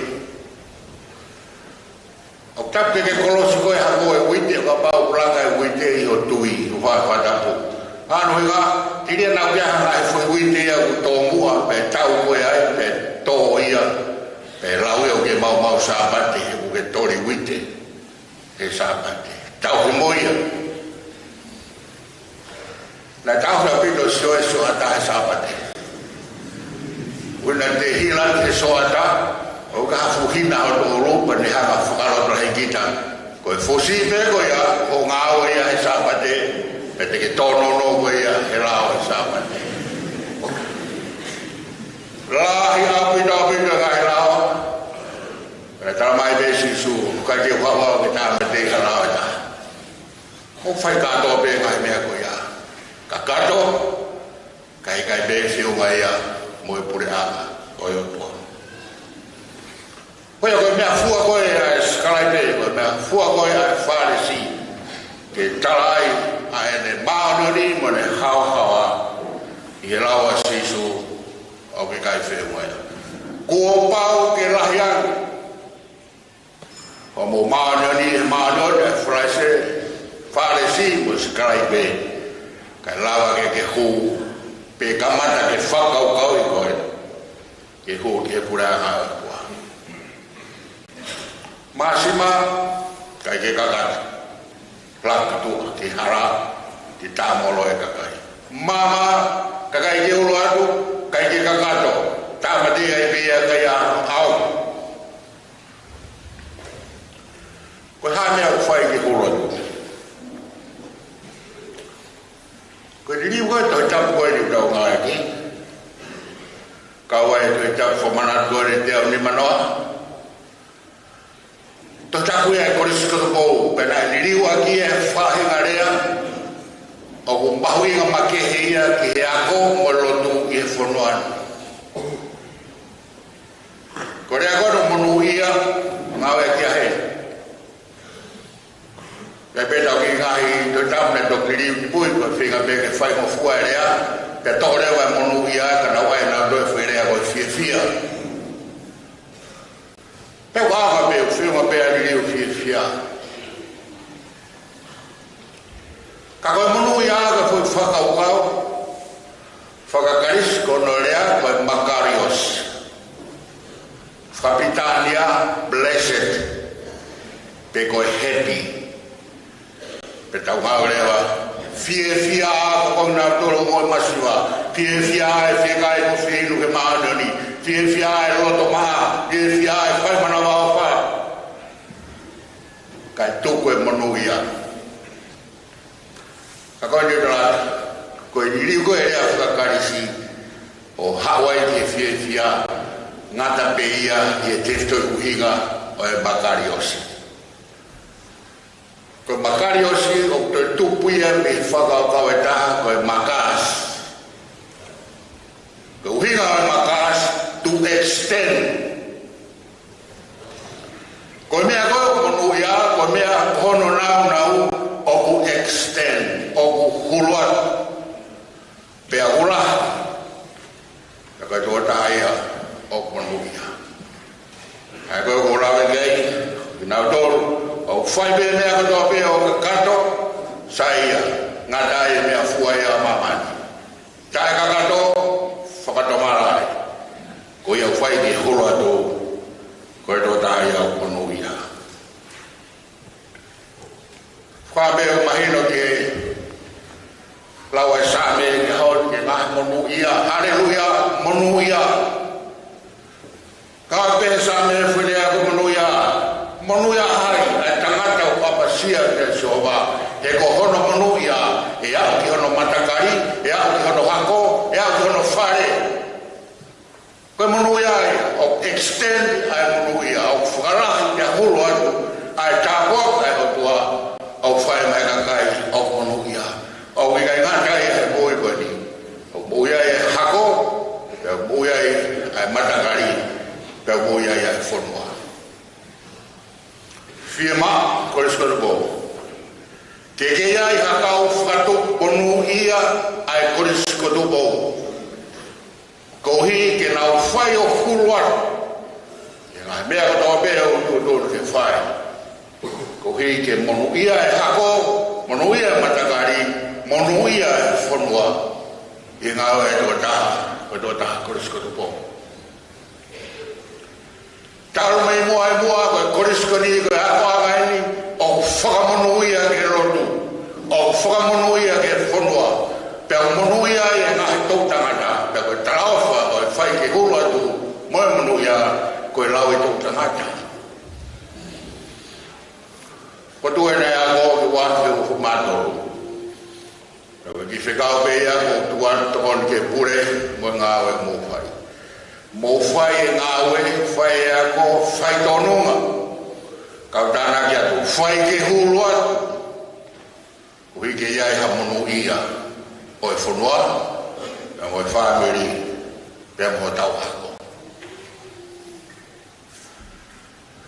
Speaker 1: au tape ke kolosi koe hako e wite o ka pau ulaka e wite i o tui o whai whatapu anu higa tiria nau kia hanga e whai wite ia ku tō mua pe tau koe ai pe tō ia pe lau ia o ke mau sāpate o ke tori wite e sāpate tau ke moia na tau na pito sio e so ata e sāpate Una te hila te soata o ka fuhina o to ropa ne hanga whakaro tra hekita ko e fosi me ko ia o ngāo ia e sāpate pe te ke tono no ko ia he lao e sāpate lahi apita ka he lao e tala mai besi su ka te wawa ke tā me te ka lao e tā o whai kato pe ngai mea ko ia ka kato kai besi o ngai ia mo e pure ama o e otua koe koe mea fua koe a skalai pe koe mea fua koe a farisi ke talai a ene maonori mo ne hao i he laua sisu au ke kai whee moe kua pau ke lahiang o mo maonori e maonori e farisi mo skalai pe kai laua ke hu pe kamata ke whakau kau i koe ke hu ke pura a kua masima kai ke kakata plaka tua ke hara ke tamolo e kakai mama kakai ke ulo to tap ko ni do nga ki. Ka wa to tap fo mana do re te ni manoa. To tap ko e ko ris ko ko pe na ni riwa ki e fa hi ngarea. O ko bahui nga make ia ki e ako mo lotu i e fonoan. Ko re ako no monu ia ngawe ki ahe. Cái bên đầu cái ngày tôi đâm lên đục đi vui và phi gặp cái phai một phút này á cái to đấy và monu ia cái nào vậy nào đôi phi này rồi phía cái hoa mà biểu phi mà bây giờ phía các con monu ia cái phút pha cao pha caris Cornelia và Macarius Capitania blessed they go happy petau ngau lewa fia ko na tolo mo masiwa fia e kai ko finu ke ma ni fia e lo to ma fia e kai mana wa fa ka to ko monuia ka ko ni la ko ni ko e a ka si o Hawaii ke fia ngata peia e testo uhiga o e Macarius ko Macarius o te tupuia me whakakau e taha ko e Macas. Ko uhinga o Macas to extend. Ko mea koe monu ia, ko mea hono nau o ku extend, o ku huluat. Pea hula. Ka tō taha ia o monu ia. Hai koe hula wengei, kinau tōru. O fai be mea katoa pe o kato saia ngadai mea fua ia mamani tae kakato whakato marai ko ia fai ki hulu ato ko e tō tae ia o kono ia wha be o mahino ke lawa e same ke hau ke mahi monu ia haleluia monu ia ka pe same fuile ako monu ia hai tangata o papasia te soba e ko hono monu ia e au ki hono matakari e au ki hono hako e au ki hono fare ko monu ia o extend ai monu ia o fugara te hulu atu ai tāpua ai o tua o whae mai kakai o monu ia o wikai ngata e boi bani o boia e hako e boia e matakari e boia e fonua Fiema, koreskono bo. Keke ia i hakau whakato onu ia ai koreskono bo. Kohi ke nau whai o huluar. E ngai mea katoa bea o tutono ke whai. Kohi ke monu ia e hako, monu ia e matakari, monu ia e whanua. E ngau e tō taha koreskono bo. Taro mai mua ko koriskoni ko ako againi o whakamonuia ke rotu o whakamonuia ke whanua pe o monuia e ngahi tautangata pe koe tarauwha o e whai ke hulu atu moe monuia koe lau e tautangata ko tue nei a ngō ki wāwhi o whamatoru ki whekau pe ia ko tuan tokon ke pure mo ngāwe mō whai mo fai e ngawe fai ako fai tonunga kau tana ki atu fai ke huluat ui ke iai ha monu ia o e whanua e mo e whamiri pe mo tau hako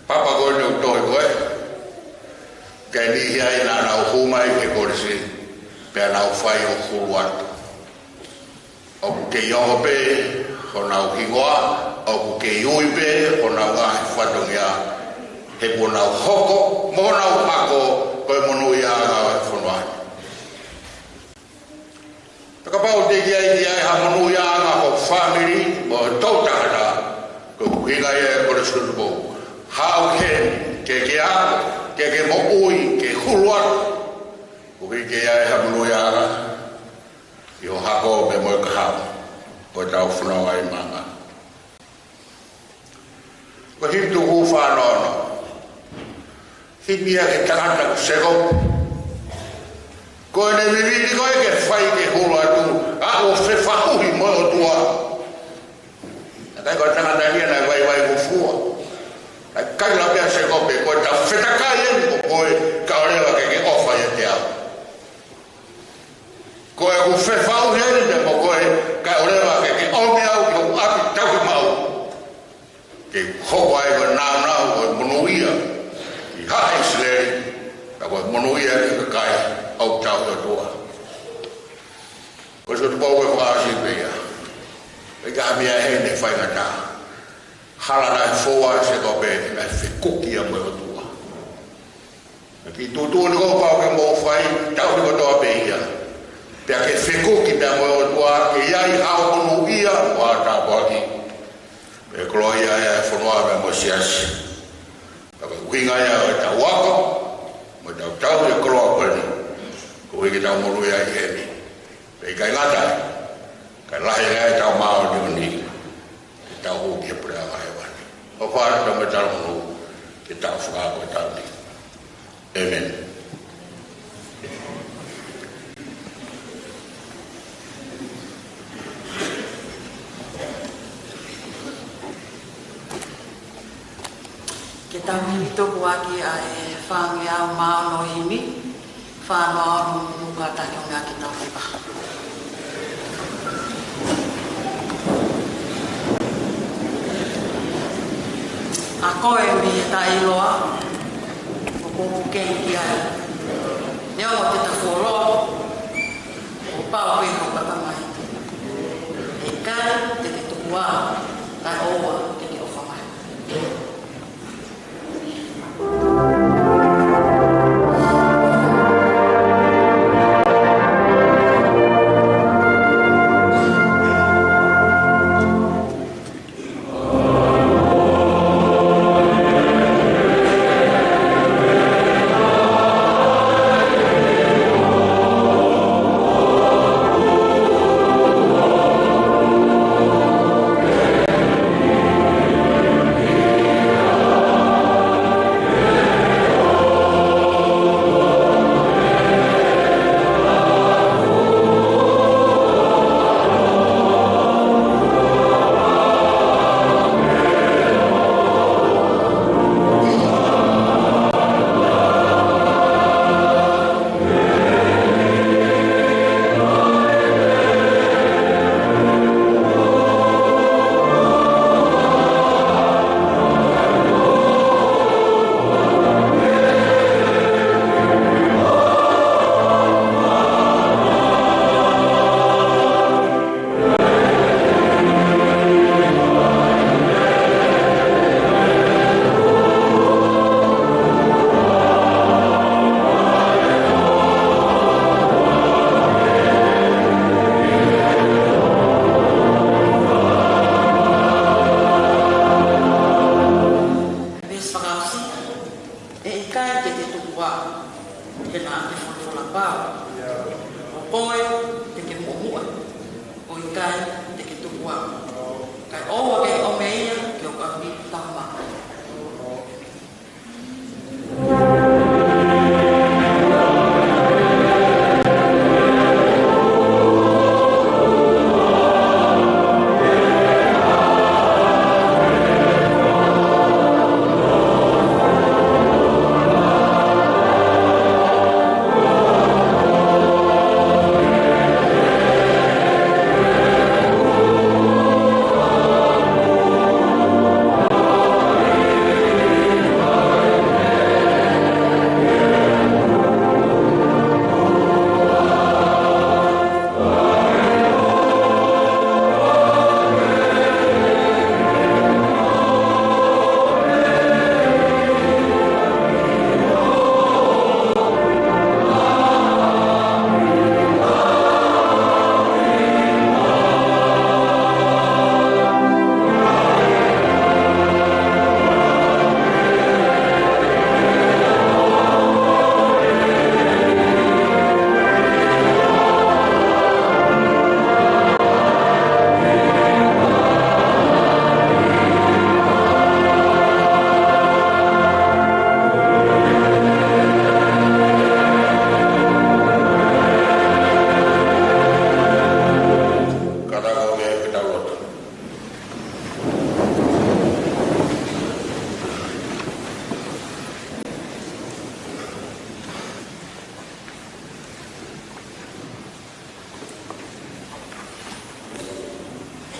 Speaker 1: papa koe ni utoi koe ke ni hiai nā nau humai ke korisi pe nau fai o huluat o ke iongo pe ko nau hingoa, o ku ke iui pe, ko nau ngahi whatongia, he ko nau hoko, mo nau hako, koe monu ia ngā e whanuai. Taka pau te kia i ai ha monu ia ngā ho whamiri, mo tautangata, ko ku hinga ia e kore skutupo. Hau ke ako, ke mo ui, ke huluat, ku hinga ia e ha monu ia ngā, i ho hako me mo e kahau. Ko tau whanau ai manga. Ko hitu hu whanono. Himia ke tangata ku seko. Ko ne vivi ko ke fai ke hula tu. A o fe fa ui mo o tua. Kai ko tanga tani na vai ko fua. Kai la pia se ko pe ko ta feta kai e ko ko ka ore la ke ofa ye te a. Ko e ko fe fa ui ne ko ko ka ore la ke o me au ko a ta ko mau. Ke ho vai ko na ko monuia. I ha isle ka ko monuia ke kai au ta o tua. Ko so to ko fa si pe ya. E ka mia he ne fai na hala na foa se ko be na fe kuki a mo tua ki tu ni ko pa ke mo fai ta ni ko to be ia pe ke fe kuki da mo tua e ia I ha o no ia wa ta bo ki e kloia ya fo no ave mo sias ka be winga ya ta wa ko mo ta e klo ko ni ko we ke ta mo lu ya ye ni pe ka ngata ka la ya ta ma o ni ta ho ke pra ma ya o fa ta me ta mo ke ta fa ko ta ni amen.
Speaker 8: Ke tahi toko aki a e whangi au maano himi, whanau anu nuka tahi o ngā ki tahi pa. A koe mi e ta iloa, o koko kei ki ai. Nea o te tawhoroa, o pao pe ko katamai. E kai te te tukua, kai oa te te ofa mai.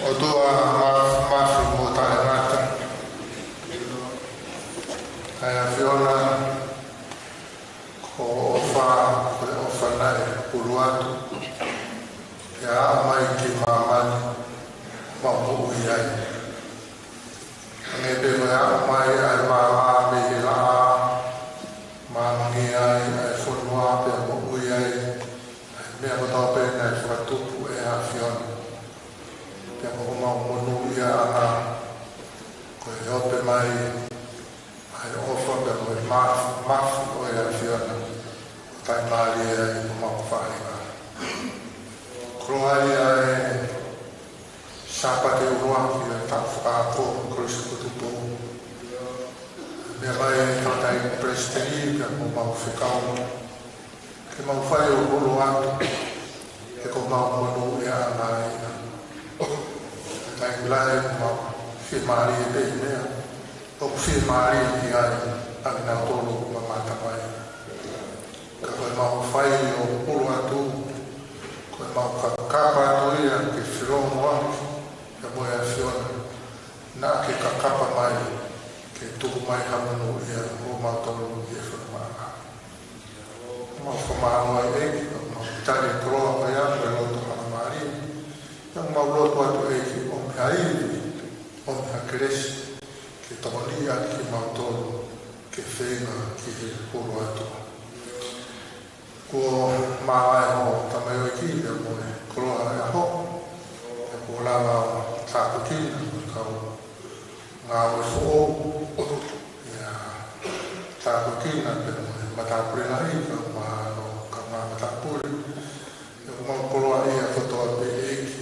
Speaker 7: o toa mafi mo tae ngata. Ai a Fiona ko ofa nai uluatu. Ya mai ki mamani ma mo iai. Nge pe ya mai ai ma me la ma ngi ai fonua pe mo iai. Me ko ta pe na fatu e a Fiona. Pe ko ma mo no ia ana ko yo pe mai ai ofa pe mo ma o ia Fiona. Tai mari ai mo fa ai. Kroalia e sapate uruaki e tawhakaako kroisi kutupo. Mea mai e tātai presteri ka mo mau whikau. Ke mau whai o holo atu. Ke ko mau monu e ana e. Tai milai mo mau whimari e pei mea. O whimari e ai ang nā tolo ma matamai. Ka koe mau whai o holo atu. Koe mau kakapa atoia ke whirongo aki, ke moe a Fiona, nā ke kakapa mai, ke tuku mai hamanu ia o mau tonu i e whanamana. Mau whamānoa i eki, mau tani koroa mai a, koe loto hanamari, iang mau loto atu eki, o me hairi, o me hakeresi, ke toni aki ki mau tonu, ke whenga ki he puro atu. Ko maai ho tamai o ki ia moe koroa e aho e ko lava tāpukina kau ngā ue fō ia tāpukina pe moe matapure nai ka ngā matapure e ko mau koroa ia kotoa pe eki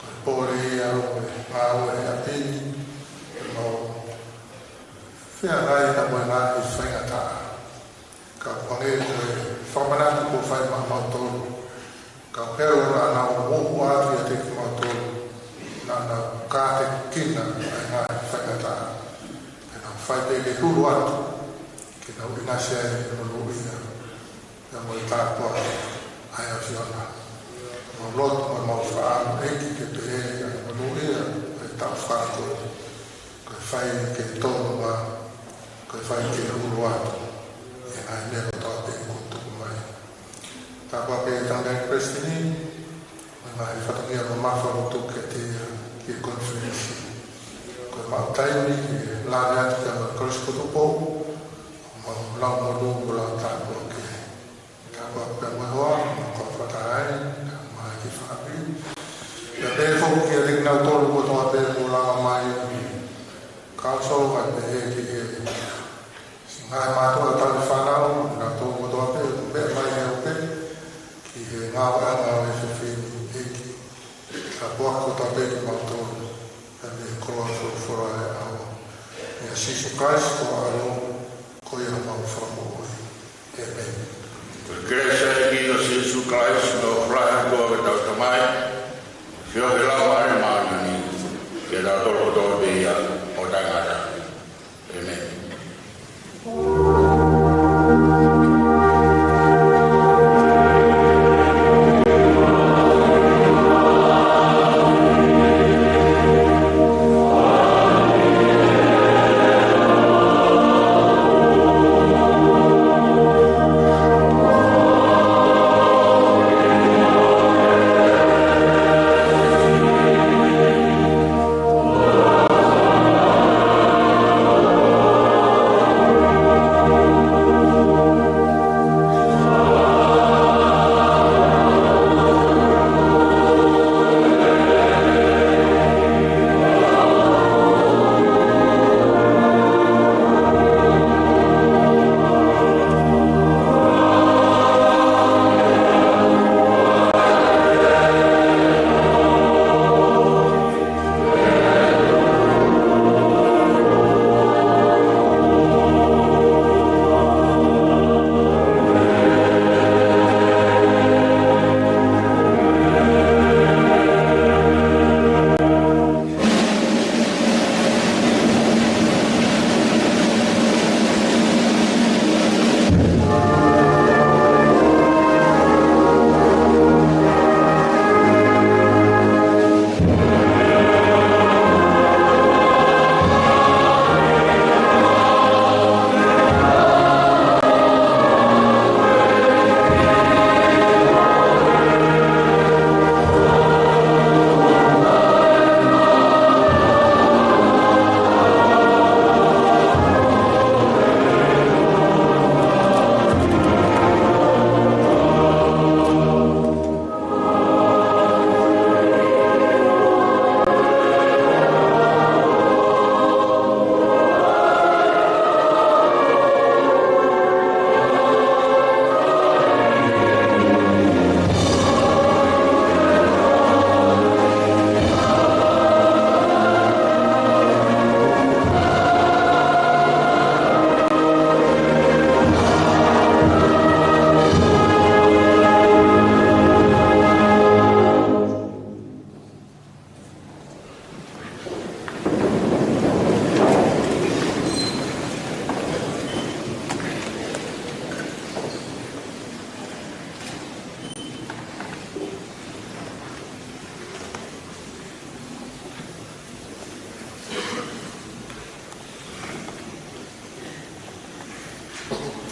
Speaker 7: ko e pōre ia roe ngā ue e apini e mau whia ngai ka moe ngā i whaingata ka pange koe whamanatu ko whai maha mautoro. Ka pero na ana o mohu āwhi a te ki mautoro. Na ana kāte kina ai ngā whaingata. E nā whai te ke huru atu. Ke nā ui nasi ai e mulu ia. Ia mo i tāpua ai a Fiona. Mo lotu mo mau whaanu eki ke pe e mulu ia. E tā whākoe. Koe whai ke tono wā. Koe whai ke huru atu. E nā mea kotoa te Tāpua pe tāngai Prestini, mai whatangia no mawha o tūke ki konferensi. Koe mau taimi ki lāne atu kia ma korisi kutupo, mau lau mo lungu lau tāpua ki. Tāpua pe mui hoa, ko whatarai, mai ki whakapi. Ia pe whoku ki a rinau tolu kotoa pe mo langa mai, kauso mai pe he ki he. Ngai mātua tāli whanau, nā tolu kotoa pe, me mai he o pe. Ki he ngā wanga e whiwhini eki, ka buako ta peki mautoro, e me koroa whora e awa. Ia Sisu Christ ko aro, ko ia mau whamoi. Amen.
Speaker 1: Grace e o Jesus Christ no praia ko e tau tamai, whio he lau are maanani, ke tau toro tō beia o tangata. Amen.
Speaker 9: Amen.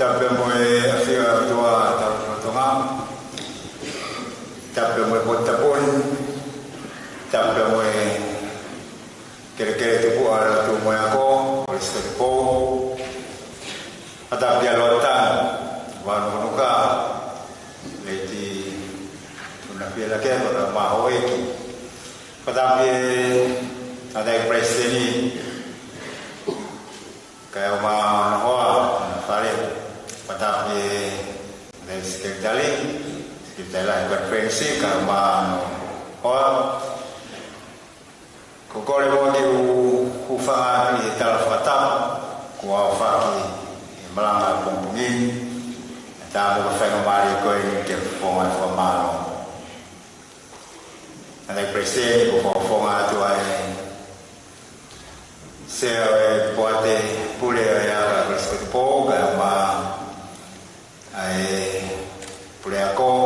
Speaker 9: Tapi mo afia tua tonga. Tapi mo potapon. Tapi mo kere-kere tu buat tu mo ako, politik po. Ada dia lotan, wanu nuka. Leti una pia lagi pada mahu itu. Tapi ada presiden kayak mana orang Farid. Tapi dari sekitar konferensi kayak mana orang. Kau lewat di ufak di Talfatam, kau ufak melanggar pembungin, tak ada fenomena kau ini kefongan formal. Ada presiden kefongan tu ay, saya buat boleh ya bersekutu poga ma ay boleh aku,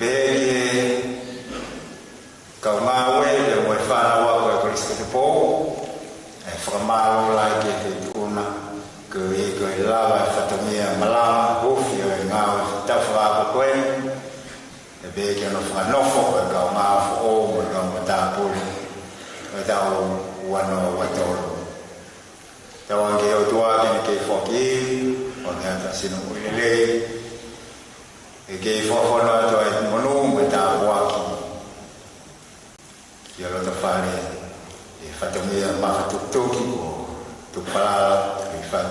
Speaker 9: bagi kau mahu yang mau fana waktu bersekutu po, formal lagi itu una ke lava fatomia malam hofi yang ngau tafra ko be ke no fa no fo ka ma fo o ka mata pu ta wano wato ta wange o tua ke fo ki o ta sino ile ke fo no to e monu mata wa ki ya lo ta fare e fatomia ma fatuki ko tu para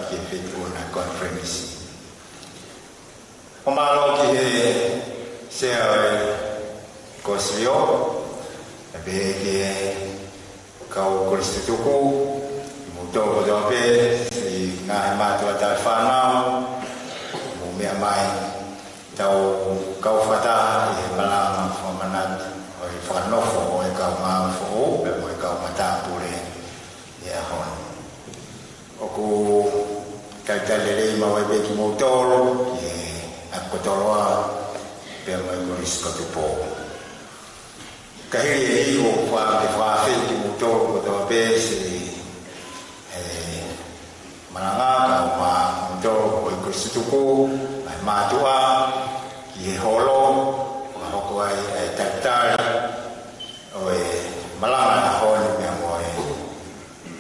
Speaker 9: que fez uma conferência. O malo que se conseguiu é que kau konstituku mudou do pe si ngai matu atal fanau mumia mai tau kau fata e malang fomanat o fanofo o kau ma fo o kau mata pure ya hon aku kaitan lele mau bagi motor aku tolong pemai koris kotupo kahiri o fa de fa fe di motor ko besi malanga ka ma motor ko kostuko ma tua ye holo ko ai tatar o malanga hon me mo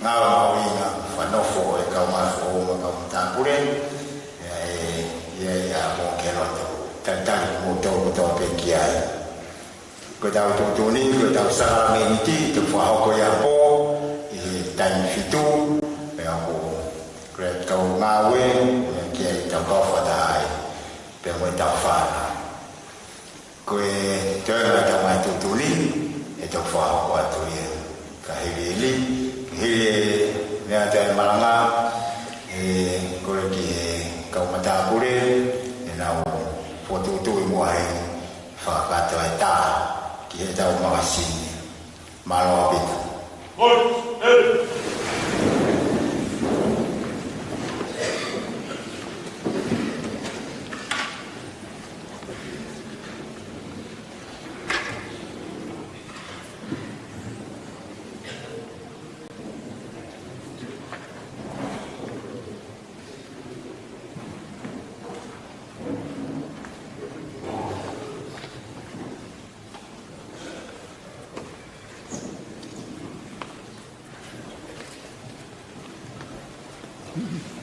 Speaker 9: ngau ina fanofo e kau mafo o kau tapure ya mo keroto tantan mo to pekiai ko tau tu ni ko tau sara meniti tu fa ko ya po e tan fitu e ko kret kau ngawe ke tau ko fa dai pe mo tau fa ko e tera ta mai tu ni e tau fa ko tu ye ka hili ni ada malanga koreki kau mata pure nau foto tu muai fa kata ta ki ta masi malo bit
Speaker 10: Mm-hmm.